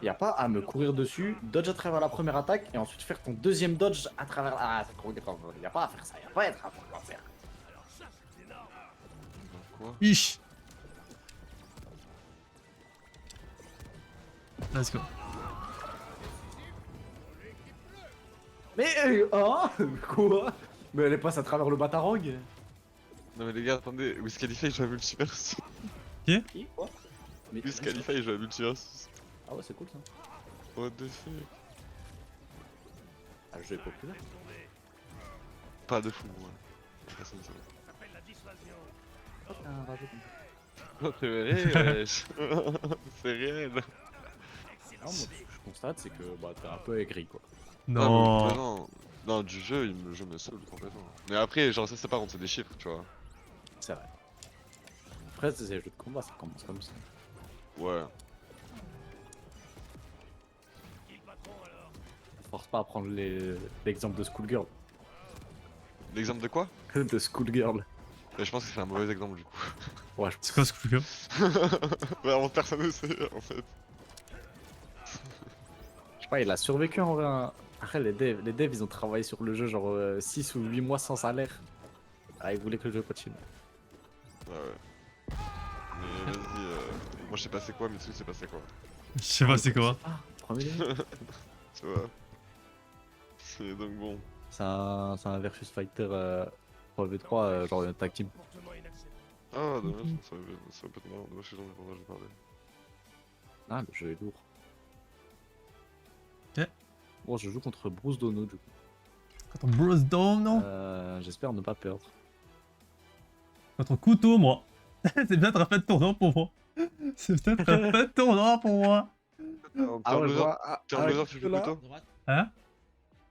Y a pas à me courir dessus, dodge à travers la première attaque et ensuite faire ton deuxième dodge à travers. Ah, c'est trop grave. Y a pas à faire ça, y a pas à être à faire. Quoi? Ich. Let's go. Mais hein? Quoi? Mais elle passe à travers le batarang. Non mais les gars, attendez, Wiz Khalifa il joue à Multiverse. Qui? Quoi? Mais- Wiz Khalifa il joue à Multiverse. Ah ouais, c'est cool ça. What the fuck? Ah, le jeu est populaire. Pas de fou, moi. Personne ne sait. S'appelle la dissuasion. Oh, c'est vrai, wesh. C'est réel. Ah, moi, ce que je constate, c'est que bah, t'es un peu aigri quoi. Non. mais non. Non, du jeu, le jeu me saoule complètement. Mais après, genre, ça, c'est par contre, c'est des chiffres, tu vois. C'est vrai. Après, c'est les jeux de combat, ça commence comme ça. Ouais. Qui le patron alors? Force pas à prendre l'exemple de Schoolgirl. L'exemple de quoi? De Schoolgirl. Mais je pense que c'est un mauvais exemple, du coup. Ouais, je C'est quoi ce coup de gueule? Vraiment, personne ne sait, en fait. sais pas, il a survécu en vrai. Hein. Après, les devs, ils ont travaillé sur le jeu genre 6 ou 8 mois sans salaire. Ah, ils voulaient que le jeu continue. Ouais, ouais. Mais vas-y, moi je sais pas c'est quoi, mais tu sais pas c'est quoi. Je sais pas c'est quoi. Ah, premier degré. Tu vois. C'est donc bon. C'est un versus fighter 3v3, genre un tag team. Comportement inacceptable. Ah, dommage, ça peut être marrant. Dommage que j'en ai pas entendu parler. Ah, le jeu est lourd. Ok. Bon, je joue contre Bruce Dono du coup. Contre Bruce Dome, non? J'espère ne pas perdre. Contre Couteau, moi. C'est peut-être un fait de tournoi pour moi. C'est peut-être un fait de tournoi pour moi. T'es en je loser, vois. t'es en loser, tu joues là. couteau? Hein?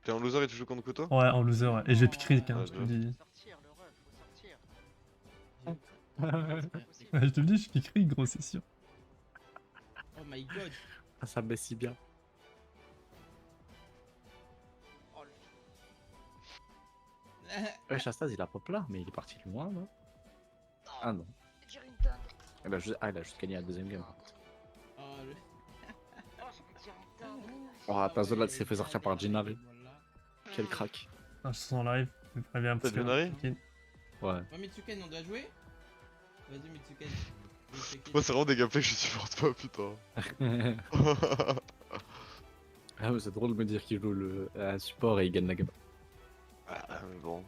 T'es en loser et tu joues contre Koto? Ouais, en loser, ouais. Et j'ai pick Rick, hein, Ah, je te le je- dis. Sortir, le ref, faut sortir. Ouais, je te le dis, je pick Rick, gros, c'est sûr. Oh my god. Ah, ça me met si bien. Oh, Ouais, Shastaz, il a pop là, mais il est parti loin, non? Ah non. dire une dingue. Il a juste gagné la deuxième game. Oh, le... Oh, je vais dire une dingue. Oh, ta zone là, s'est fait sortir par Jinari. Voilà. Quel crack. Ah, je suis en live, je me préviens parce que... Jinari Ok. Ouais. Oh, Mitsuken, on doit jouer? Vas-y, Mitsuken. Moi, c'est vraiment des gameplays que je supporte pas, putain. Ah, mais c'est drôle de me dire qu'il joue le support et il gagne la game. Ah, mais bon.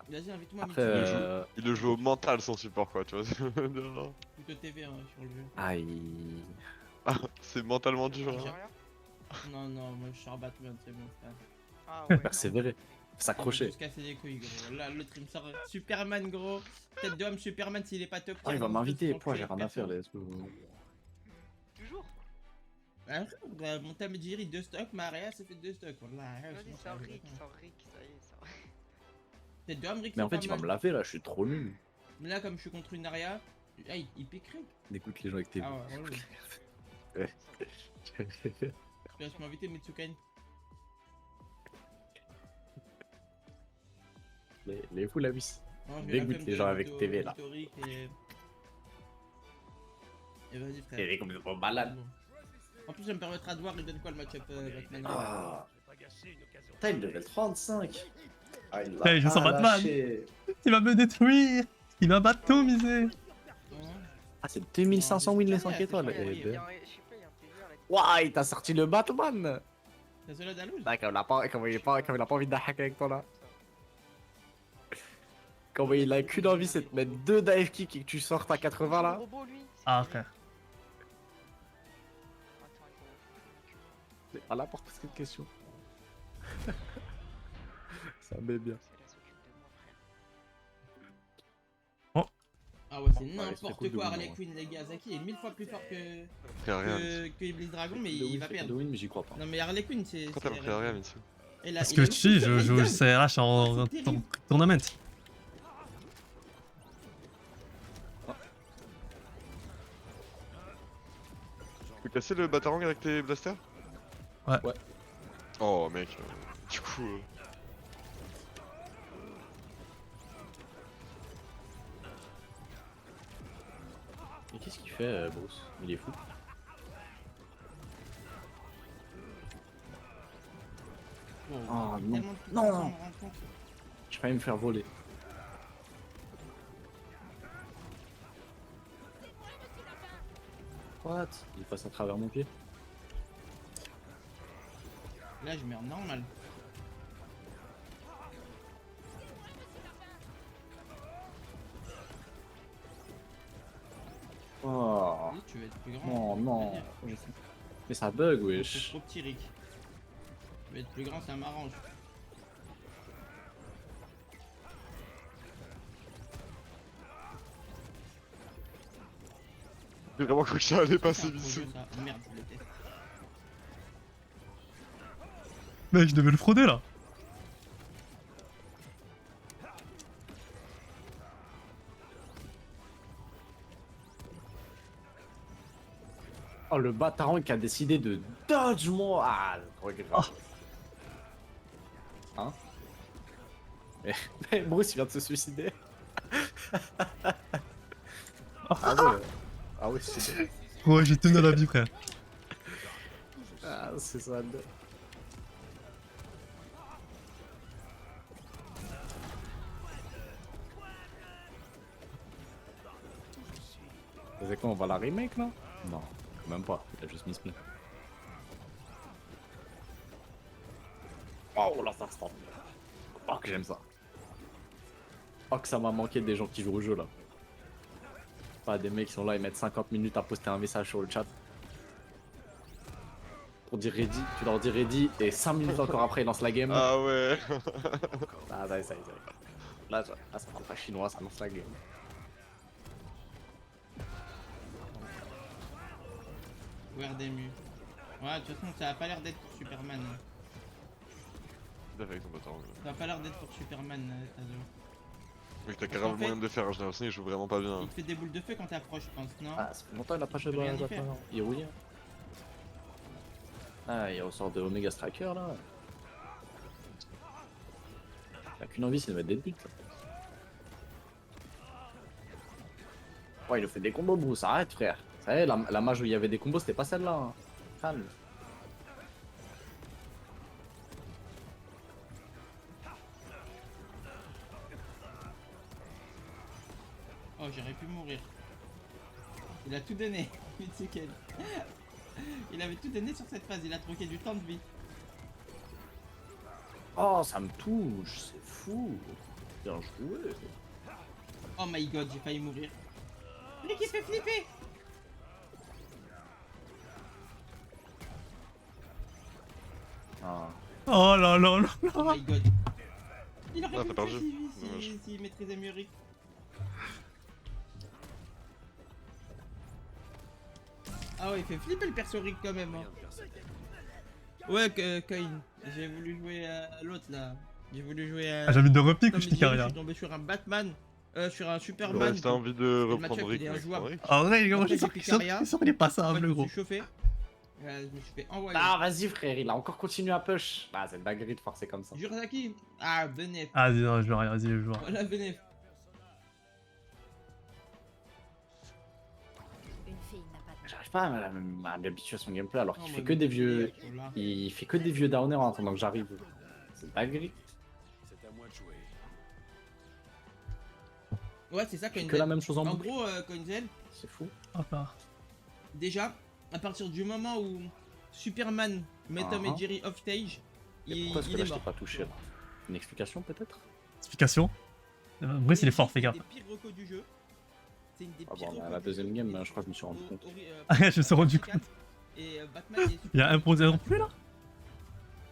Vas-y, invite-moi Après, Mitsuken. Il le joue au mental, son support, quoi, tu vois. Plutôt TV hein, sur le jeu. Aïe. Ah, c'est mentalement dur. J'ai Hein. rien. Non, non, moi je suis rabattu, c'est bon frère. Ah ouais. Persévérer. S'accrocher. Il va se casser les couilles, gros. Là, l'autre il me sort Superman, gros. Tête de homme, Superman, s'il est pas top. Oh, il va m'inviter. Pour Pourquoi j'ai tuer rien à faire, personne. les Toujours. Ah, bah, mon Tamejiri 2 stocks, Maria ça fait 2 stocks. Wallah, Vas-y, sinon, c'est ça un va Rick, pas. c'est un Rick, ça y est, ça. Tête de homme, Rick, Mais en c'est fait, pas il va mal. me laver là, je suis trop nul. Mais là, comme je suis contre une Aria, ah, il pique Rick. Écoute les gens avec tes Ah ouais, relou. Je laisse m'inviter Mitsuken. les fous la vis. Non, je vais Dégoûte la flemme les de gens avec Vito- TV, là. Vito Rick et vas-y, frère. Il est complètement malade. En plus, ça me permettra de voir, il donne quoi le match-up Batman. Ah. Putain, il level 35. Ah, il Hey, je sens Batman. Il va me détruire. Il va battre tout, misé. Ah, c'est 2500 wins les 5 étoiles. Ouais, il y a- Et il de- y a un- je sais pas, il y a un TV avec. Ouah, il t'a sorti le Batman. T'as celui d'Alouz? Là, comme il a pas envie de hacker avec toi là. Comme il a qu'une envie, c'est de mettre 2 dive kick et que tu sortes à 80 là. Robot, lui. c'est Ah, qui, frère. Attends, il faut- À la porte, c'est une question. Ça met bien. c'est la s'occupe de moi, frère. Ah ouais, c'est Ouais, n'importe c'était cool de quoi, win, Harley ouais. Quinn, les gars. Zaki est 1000 fois plus fort Pris rien. que Iblis Dragon, mais il va perdre. win, mais j'y crois pas. Non, mais Harley Quinn, c'est. Pourquoi t'as pris rien, Mitsu? Parce que tu je joue le CRH en tournament. Tu peux casser le Batarang avec tes blasters? Ouais. Ouais. Oh, mec. Du coup. Mais qu'est-ce qu'il fait, Bruce? Il est fou. Oh non. Non. J'ai failli me faire voler. What? Il passe à travers mon pied. Là, je mets en normal. Oh. Oui, tu veux être plus grand. Non, je non. peux te dire. Mais ça bug, C'est wesh. trop petit, Rick. Tu veux être plus grand, ça m'arrange. J'ai vraiment cru que ça allait C'est passer, un gros Mitsu. jeu, ça. Oh, merde, je l'ai fait. Mec, je devais le frauder là. Oh, le bâtard qui a décidé de dodge moi. Ah, trop grave. Hein? Eh, Bruce, il vient de se suicider. Ah ouais. Ah ouais, c'est Ouais, j'ai tenu à la vie, frère. Ah, c'est ça. C'est quoi, on va la remake là? Non, même pas, il a juste mis split. Oh là, ça stop. Oh que j'aime ça. Oh que ça m'a manqué des gens qui jouent au jeu là. Pas des mecs qui sont là, ils mettent 50 minutes à poster un message sur le chat. Pour dire ready, tu leur dis ready et 5 minutes encore après ils lancent la game. Ah ouais. Ah ça y est, ça y est. Là, ça parle pas chinois, ça lance la game. Where Demu. Ouais, de toute façon, ça a pas l'air d'être Superman. tout à fait avec son bâtard. Ça a pas l'air d'être pour Superman, Tazio. Mais t'as Parce carrément qu'en fait- moyen de le faire, j'ai l'impression qu'il joue vraiment pas bien. Il te fait des boules de feu quand t'approches, je pense, non? Ah, ça fait longtemps qu'il a pas Tu joué peux rien y à faire. Il est rouillé. Ah, il ressort de Omega Striker là. Il a qu'une envie, c'est de mettre des buts. Là. Ouais, il nous fait des combos, Bruce, arrête frère. Ça y est, la mage où il y avait des combos, c'était pas celle-là. Hein. Calme. Oh, j'aurais pu mourir. Il a tout donné, Mitsuken. Il avait tout donné sur cette phase, il a troqué du temps de vie. Oh, ça me touche, c'est fou. Bien joué. Oh my god, j'ai failli mourir. Mais qui se fait flipper? Ah. Oh là là là. Oh my god. Il aurait Ah, pu t'as le perdu. faire Dommage. s'il maîtrisait mieux Rick. Ah ouais, il fait flipper le perso Rick quand même. Hein. Ouais, Coin. J'ai voulu jouer à l'autre là. J'ai voulu jouer à. Ah, j'ai envie de repique Comme ou je il t'ai dit, je carré. suis tombé sur un Batman. Sur un Ouais, Superman. si t'as envie de le reprendre match-up, Rick, il est mais injouable. Rick. En vrai, gros, Après, je j'ai sens pris qu'il sort, Caria. il sort, il est Moi, passable, je me gros. suis chauffé. Je me suis fait envoyer. Ah, vas-y frère, il a encore continué à push. Ah, c'est une dinguerie de forcer comme ça. Jurazaki. Ah, Benef. Ah, vas-y, non, je veux rien, vas-y, je vois. Voilà, Benef. Une fille n'a pas de... J'arrive pas à m'habituer à son gameplay alors qu'il Non, fait bah, que des mais- vieux. Oh là. Il fait que des vieux downers en attendant que j'arrive. C'est dinguerie. Ouais, c'est ça, Que la Coinzel. même chose en En boucle. gros, Coinzel, C'est fou. Enfin. déjà, à partir du moment où Superman met Tom et Ah. Jerry off stage, Et il, pourquoi est-ce il que là est je t'ai mort. pas touché là Une explication peut-être Explication. Brice, il est fort, fais gaffe. C'est une des pires recos du jeu. C'est une des Ah pires bon, recos la du deuxième jeu. game, je crois que je me suis rendu compte. Ah, je me suis rendu compte. Et Batman est Il y a un point zéro plus là.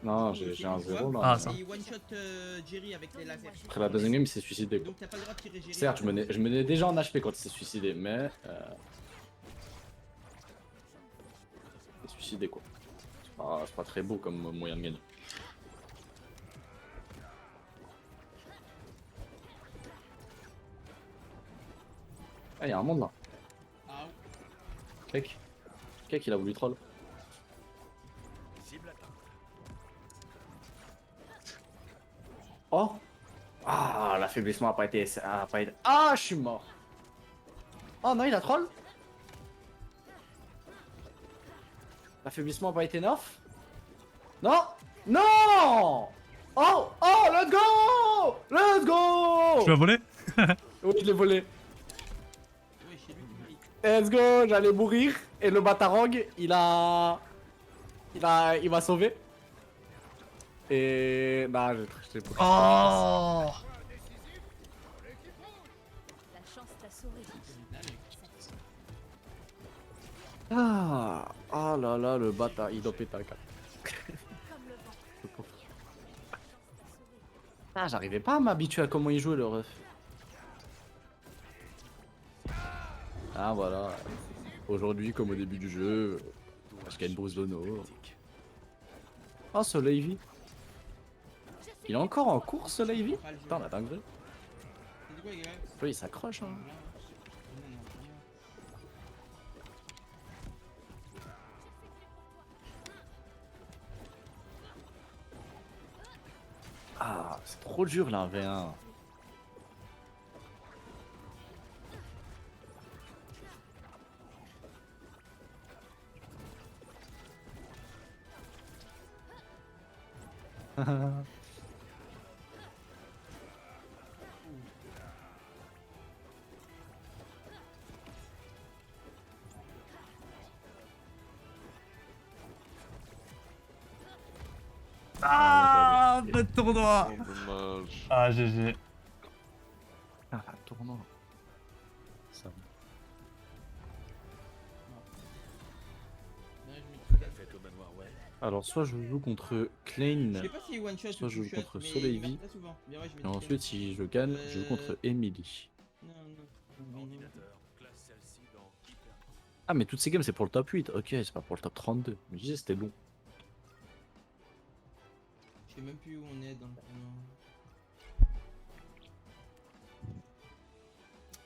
Non, j'ai un 0 là. Ah, ça. Et il one-shot Jerry avec les lasers. Après la deuxième game, il s'est suicidé. Quoi. Donc t'as pas le droit de tirer Jerry. Certes, je menais déjà en HP quand il s'est suicidé, mais. Il s'est suicidé quoi. C'est pas très beau comme moyen de gagner. Ah, il y a un monde là. Ah, Cake. Cake, il a voulu troll. Oh! Ah, l'affaiblissement a pas été. Ah, je suis mort! Oh non, il a troll? L'affaiblissement a pas été nerf? Non! Non! Oh! Oh! Let's go! Let's go! Tu m'as volé? Oui, je l'ai volé. ouais, chez lui, tu mérites. Let's go! J'allais mourir. Et le Batarang, il m'a sauvé. Et. Bah, j'ai pris. Oh! La chance t'a sauvé. Ah! Oh là là, le bâtard, il doit péter un câble. Comme le vent. Le pauvre. La chance t'a sauvé. Ah, j'arrivais pas à m'habituer à comment il jouait le ref. Ah voilà. Aujourd'hui, comme au début du jeu, je gagne Bruce Dono. Oh, ce Leivy. Il est encore en course, ce Leivy? Pas le jeu. Putain, la dinguerie. C'est quoi, les gars? Lui, il s'accroche, hein. Ah, c'est trop dur là, un V1. Ah, pas de tournoi. Oh, dommage. Ah, GG. Ah, un tournoi. Ça. Alors, soit je joue contre Klein, Je sais pas si one shot soit ou je joue two shot, contre mais Soleil il meurt Vie. très souvent. Mais ouais, je me et dis ensuite, si je gagne, je joue contre Emily. que- Non, non. Ah, mais toutes ces games, c'est pour le top 8. Ok, c'est pas pour le top 32. Je me disais, c'était long. Je sais même plus où on est dans le tournoi.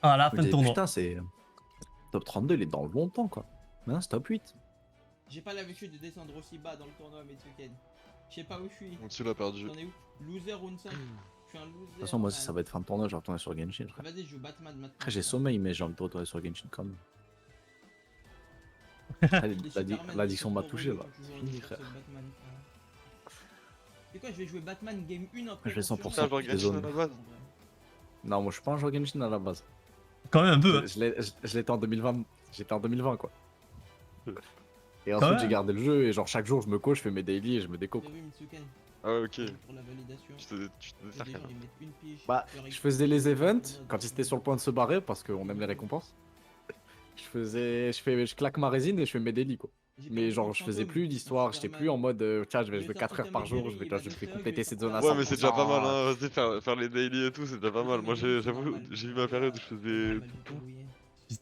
Ah, la Je fin me de disais, tournoi. putain, c'est. Top 32, il est dans longtemps quoi. Non, c'est top 8. J'ai pas l'habitude de descendre aussi bas dans le tournoi, Mitsuken. Je sais pas où je suis. Donc tu l'as perdu. T'en es où? Loser round 5. Je suis un loser. De toute façon, moi aussi, ça va être fin de tournoi, je vais retourner sur Genshin. Frère. Vas-y, je joue Batman maintenant. Après, j'ai sommeil, mais j'ai envie de retourner sur Genshin quand même. L'addiction m'a touché là. Fini, frère. C'est quoi, je vais jouer Batman game 1 après. Je vais 100% Putain, je regarde des zones. Genshin à la base. Non, moi je suis pas un joueur Genshin à la base. Quand même un peu. Hein. Je l'étais en 2020. J'étais en 2020 quoi. Et Quand ensuite même. j'ai gardé le jeu et genre chaque jour je me coach, je fais mes daily et je me déco. T'as vu Mitsuken Ah ouais, ok. pour la validation. Tu te Faut déjà lui mettre une pige. Bah, je faisais les events quand ils étaient sur le point de se barrer parce qu'on aime les récompenses. Je claque ma résine et je fais mes daily quoi. Mais genre je faisais plus d'histoire, j'étais plus en mode tiens je vais jouer 4 heures par jour, je vais compléter cette zone à 100%. Ouais, mais c'est déjà pas mal, hein. Vas-y, faire les daily et tout, c'est déjà pas mal. Moi, j'avoue, j'ai eu ma période où je faisais tout.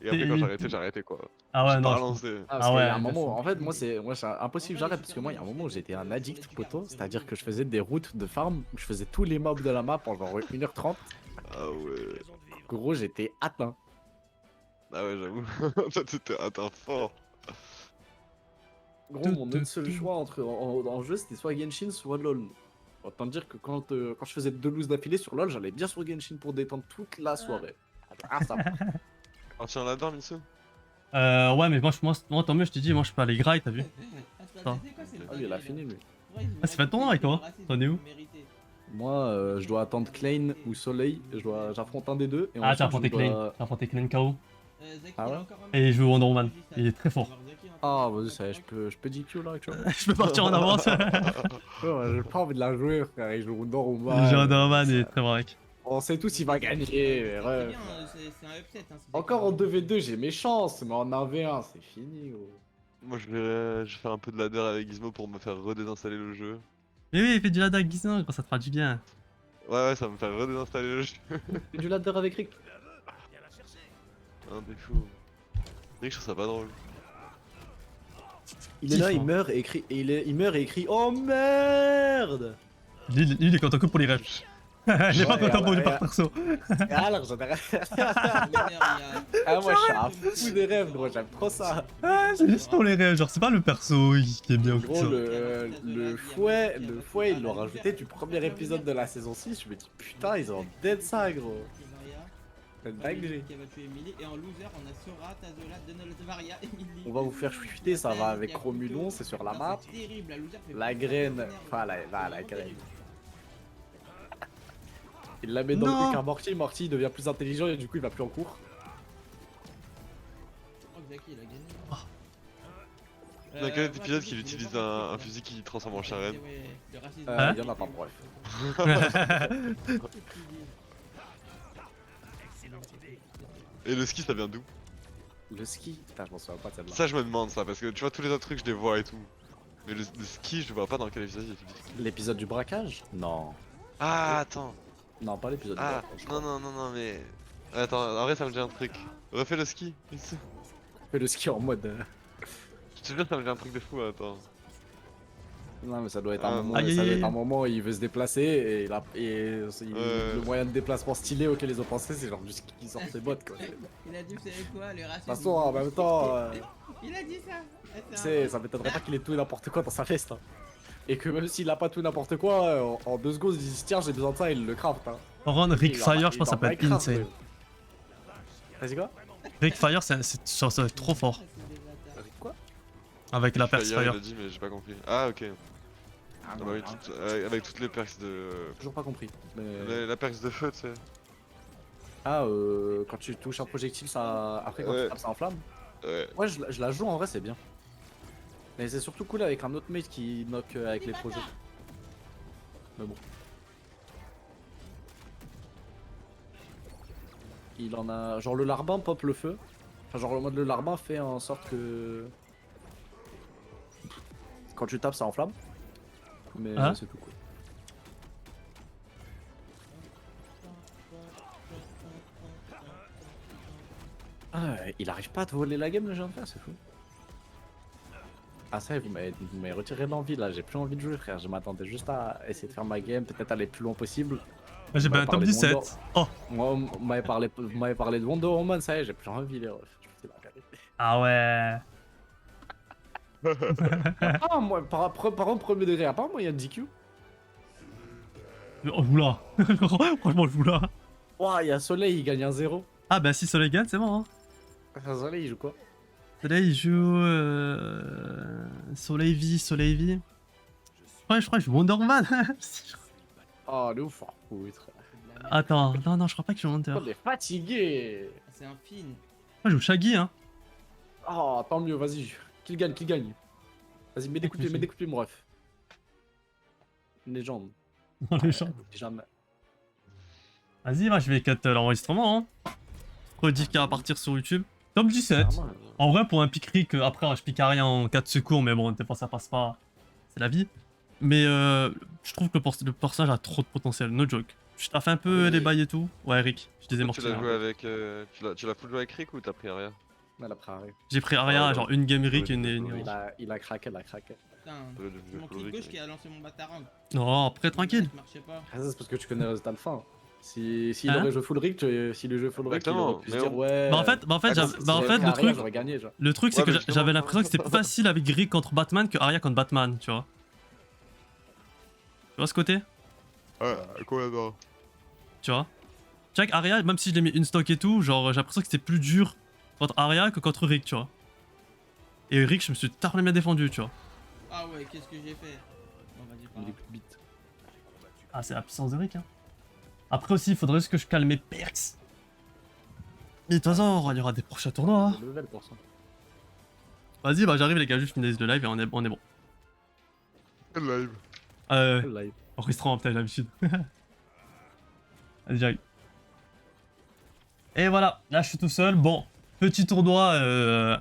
Et après, quand j'ai arrêté quoi. Ah ouais, J'ai non. pas je- relancé. Ah, parce Ah qu'il y ouais, a un bien moment, sûr. en fait, moi c'est impossible j'arrête parce que moi il y a un moment où j'étais un addict poteau, c'est-à-dire que je faisais des routes de farm où je faisais tous les mobs de la map en genre 1h30. Ah ouais. Gros, j'étais atteint. Ah ouais, j'avoue. Toi, t'étais atteint fort. Gros, mon seul choix en jeu c'était soit Genshin soit LoL. Autant dire que quand je faisais 2 loses d'affilée sur LoL, j'allais bien sur Genshin pour détendre toute la soirée. Ah ça. Ah, tu en adores, Mitsu? Ouais, mais moi, tant mieux, je te dis, moi, je peux aller graille, t'as vu? Attends, Ah lui il a fini lui. Ah, c'est fait ton nom avec toi. T'en es où? Moi je dois attendre Klein ou Soleil, j'affronte un des deux. Et Ah, ensuite, t'as affronté je dois- Klein. T'as affronté Klein KO. Ah ouais. Et il joue Wonder Woman. Il est très fort. Ah vas-y ça y est, je peux DQ là actuellement. Je peux partir en avance. Ouais, j'ai pas envie de la jouer frère, il joue Wonder Woman. J'ai Wonder Woman, il est très bon mec. On sait tous il va gagner. mais ouais. C'est un upset. Hein, Encore en 2v2 j'ai mes chances, mais en 1v1 c'est fini gros. Moi, je vais faire un peu de ladder avec Gizmo pour me faire redésinstaller le jeu. Mais oui, fais du ladder avec Gizmo, ça te fera du bien. Ouais, ça va me faire redésinstaller le jeu. Fais du ladder avec Rick. Un défaut. Rick, je trouve ça pas drôle. Il est là, il meurt et écrit, il meurt et écrit oh merde. Lui, il est content que pour les rêves. Il est pas content pour ouais, du par perso. Alors j'en ai rien. Ah moi je suis un fou des rêves gros, j'aime trop ça. Ah, c'est juste pour les rêves, genre c'est pas le perso qui est bien. Gros le fouet ils l'ont rajouté du premier épisode de la saison 6, je me dis putain ils ont dead ça gros. C'est une dinguerie. Qui va tuer Emily. Et en loser, on a Sora, Tazola, Donald Varia, Emily. On va vous faire chuter, ça va avec Romulon, c'est sur la map. C'est terrible, la loser fait La plus graine, de enfin la graine. Il la met dans Non. le cul à Morty, Morty devient plus intelligent et du coup il va plus en cours. Je crois que Zaki, il a gagné. Il y a quel épisode qu'il utilise un fusil qui transforme en charrette? Le racisme. Hein Il y en a pas, bref. Et le ski, ça vient d'où? Le ski, putain je m'en souviens pas de celle-là. Ça, je me demande ça, parce que tu vois, tous les autres trucs, je les vois et tout. Mais le ski, je vois pas dans quel épisode il est. L'épisode du braquage? Non. Ah, attends. Non, pas l'épisode du Ah, braquage. je non, crois. non, mais. Attends, en vrai, ça me dit un truc. Refais le ski. Fais le ski en mode. Je te jure, ça me dit un truc de fou, attends. Non, mais ça doit être Ah, un moment. aïe, Ça aïe, doit aïe. être un moment où il veut se déplacer et, le moyen de déplacement stylé auquel ils ont pensé, c'est genre du ski qui sort ses bottes quoi. De Il a dit, vous savez quoi, le racisme. toute façon, en même temps, Il a dit ça. tu sais, ça m'étonnerait pas qu'il ait tout et n'importe quoi dans sa veste. Hein. Et que même s'il a pas tout et n'importe quoi, en 2 secondes, il dit tiens, j'ai besoin de ça, il le craft. Hein. Par contre, Rick Il en- Fire, je il pense que ça en peut être Minecraft, insane. ouais. Vas-y quoi? Rick Fire, ça va être trop fort. Quoi? Avec la perse Il Fire. a dit, mais j'ai pas compris. Ah, ok. Ah, Ah bah oui, avec toutes les perks de. Toujours pas compris. Mais... La perks de feu, tu sais. Ah, quand tu touches un projectile, ça. Après, quand Ouais. tu tapes, ça enflamme. Ouais. Ouais, je la joue en vrai, c'est bien. Mais c'est surtout cool avec un autre mate qui knock avec les projets. Mais bon. Il en a. Genre le larbin pop le feu. Enfin, genre le mode le larbin fait en sorte que. Quand tu tapes, ça enflamme. Mais Ah. c'est tout cool. Ah, il arrive pas à te voler la game le géant de fer, c'est fou. Ah ça, vous m'avez retiré l'envie là, j'ai plus envie de jouer frère, je m'attendais juste à essayer de faire ma game, peut-être aller plus loin possible. J'ai Vous pas m'avez un top parlé de 17. Wonder- Oh. Moi, vous m'avez parlé de Wonder Woman, ça y est, j'ai plus envie les refs. Je vous dis la vérité. Ah ouais. Ah moi, par contre, premier degré, apparemment il y a une DQ. Oh, je joue là. Franchement, je joue là. Ouah, il y a Soleil, il gagne un 0. Ah bah si Soleil gagne, c'est bon. Hein. Soleil, il joue quoi? Soleil, il joue... Soleil vie, Soleil vie. Ouais, je crois que je joue Wonder Woman. Oh, le ouf, oh, putain. Attends, non, je crois pas que je joue Wonder. On est fatigué. C'est un film. Moi, je joue Shaggy, hein. Oh, tant mieux, vas-y. Qu'il gagne, qu'il gagne. Vas-y, mets des coups de pied, mets des coups de pied, mon ref. Une légende. Dans les champs. Jamais. Vas-y, moi, je vais cut l'enregistrement, hein. Rediff qui va partir sur YouTube. Top 17. Clairement, En vrai, pour un pick Rick, après, je pique à rien en cas de secours, mais bon, des fois, ça passe pas. C'est la vie. Mais je trouve que le personnage a trop de potentiel, no joke. Je taffe un peu les bails et tout. Ouais, Rick, je disais Tu mortier. l'as joué avec. Tu l'as full joué avec Rick ou t'as pris Aria? Elle a pris un ré. J'ai pris Aria, genre une game Rick et une. Il a craqué, il a craqué. Putain, Ouais, c'est mon clic gauche qui a lancé mon Batarang. Non, après, tranquille. Ça marchait pas. Ah, ça, c'est parce que tu connais le résultat de fin. S'il Hein aurait joué full Rick, s'il aurait joué full Rick, il Exactement, aurait pu se mais dire on- ouais. Bah en fait, Ah, le truc, J'aurais gagné, genre. le truc c'est Ouais, que mais justement. j'avais l'impression que c'était plus facile avec Rick contre Batman que Arya contre Batman, tu vois. Tu vois ce côté? Ouais, complètement. Tu vois? Check Arya, même si je l'ai mis une stock et tout, genre j'ai l'impression que c'était plus dur contre Arya que contre Rick, tu vois. Et Rick, je me suis tellement bien défendu, tu vois. Ah ouais, qu'est-ce que j'ai fait? Bon, vas-y, pas Il est grave. plus bite. Ah, c'est la puissance de Rick, hein. Après aussi, il faudrait juste que je calme mes perks. Mais de toute façon, il y aura des prochains tournois. Hein. Le level pour ça. Vas-y, bah j'arrive les gars, juste finisse le live et on est bon. Quel live. Le live. Enregistrant, putain, j'ai l'habitude. Vas-y, j'arrive. Et voilà, là je suis tout seul. Bon, petit tournoi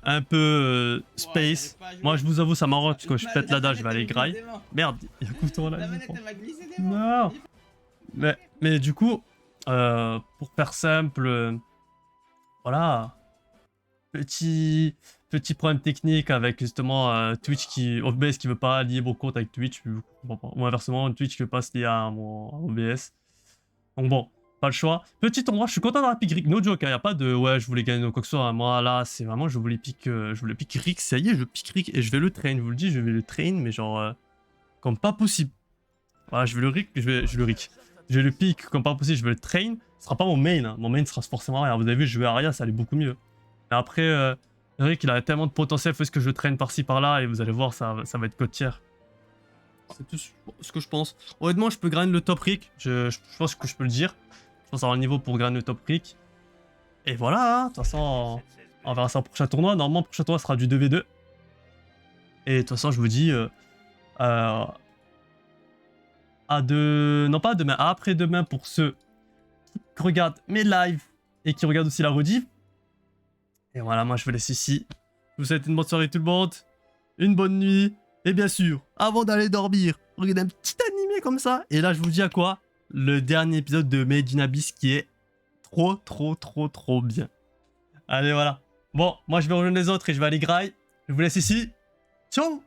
un peu space. Moi je vous avoue, ça m'arrange parce que je pète la dalle, je vais aller graille. Merde, il y a couteau là. La manette elle m'a glissé des mains. Non. Mais du coup, pour faire simple, voilà. Petit problème technique avec justement Twitch qui, OBS qui veut pas lier vos comptes avec Twitch, ou inversement, Twitch qui veut pas se lier à mon OBS. Donc bon, pas le choix. Petit tournoi, je suis content d'avoir pick Rick, no joke, hein, y a pas de ouais, je voulais gagner quoi que ce soit. Moi là, c'est vraiment, je voulais pick Rick, ça y est, je pick Rick et je vais le train, je vous le dis, je vais le train, mais genre, comme pas possible. Voilà, je vais le Rick, je vais le pick comme pas possible, je vais le train. Ce sera pas mon main, hein. Mon main sera forcément Arya. Vous avez vu, je vais Arya, ça allait beaucoup mieux. Mais après, Rick, il a tellement de potentiel, faut que je le traîne par-ci par-là et vous allez voir, ça va être côte tiers. C'est tout ce que je pense. Honnêtement, je peux grind le top Rick, je pense que je peux le dire. Je pense avoir le niveau pour grind le top Rick. Et voilà, hein. De toute façon, on verra ça au prochain tournoi. Normalement, le prochain tournoi sera du 2v2. Et de toute façon, je vous dis, non pas demain, à après-demain pour ceux qui regardent mes lives et qui regardent aussi la rediff. Et voilà, moi je vous laisse ici. Je vous souhaite une bonne soirée tout le monde, une bonne nuit, et bien sûr, avant d'aller dormir, regardez un petit animé comme ça. Et là je vous dis à quoi? Le dernier épisode de Made in Abyss qui est trop bien. Allez voilà. Bon, moi je vais rejoindre les autres et je vais aller graille. Je vous laisse ici. Ciao.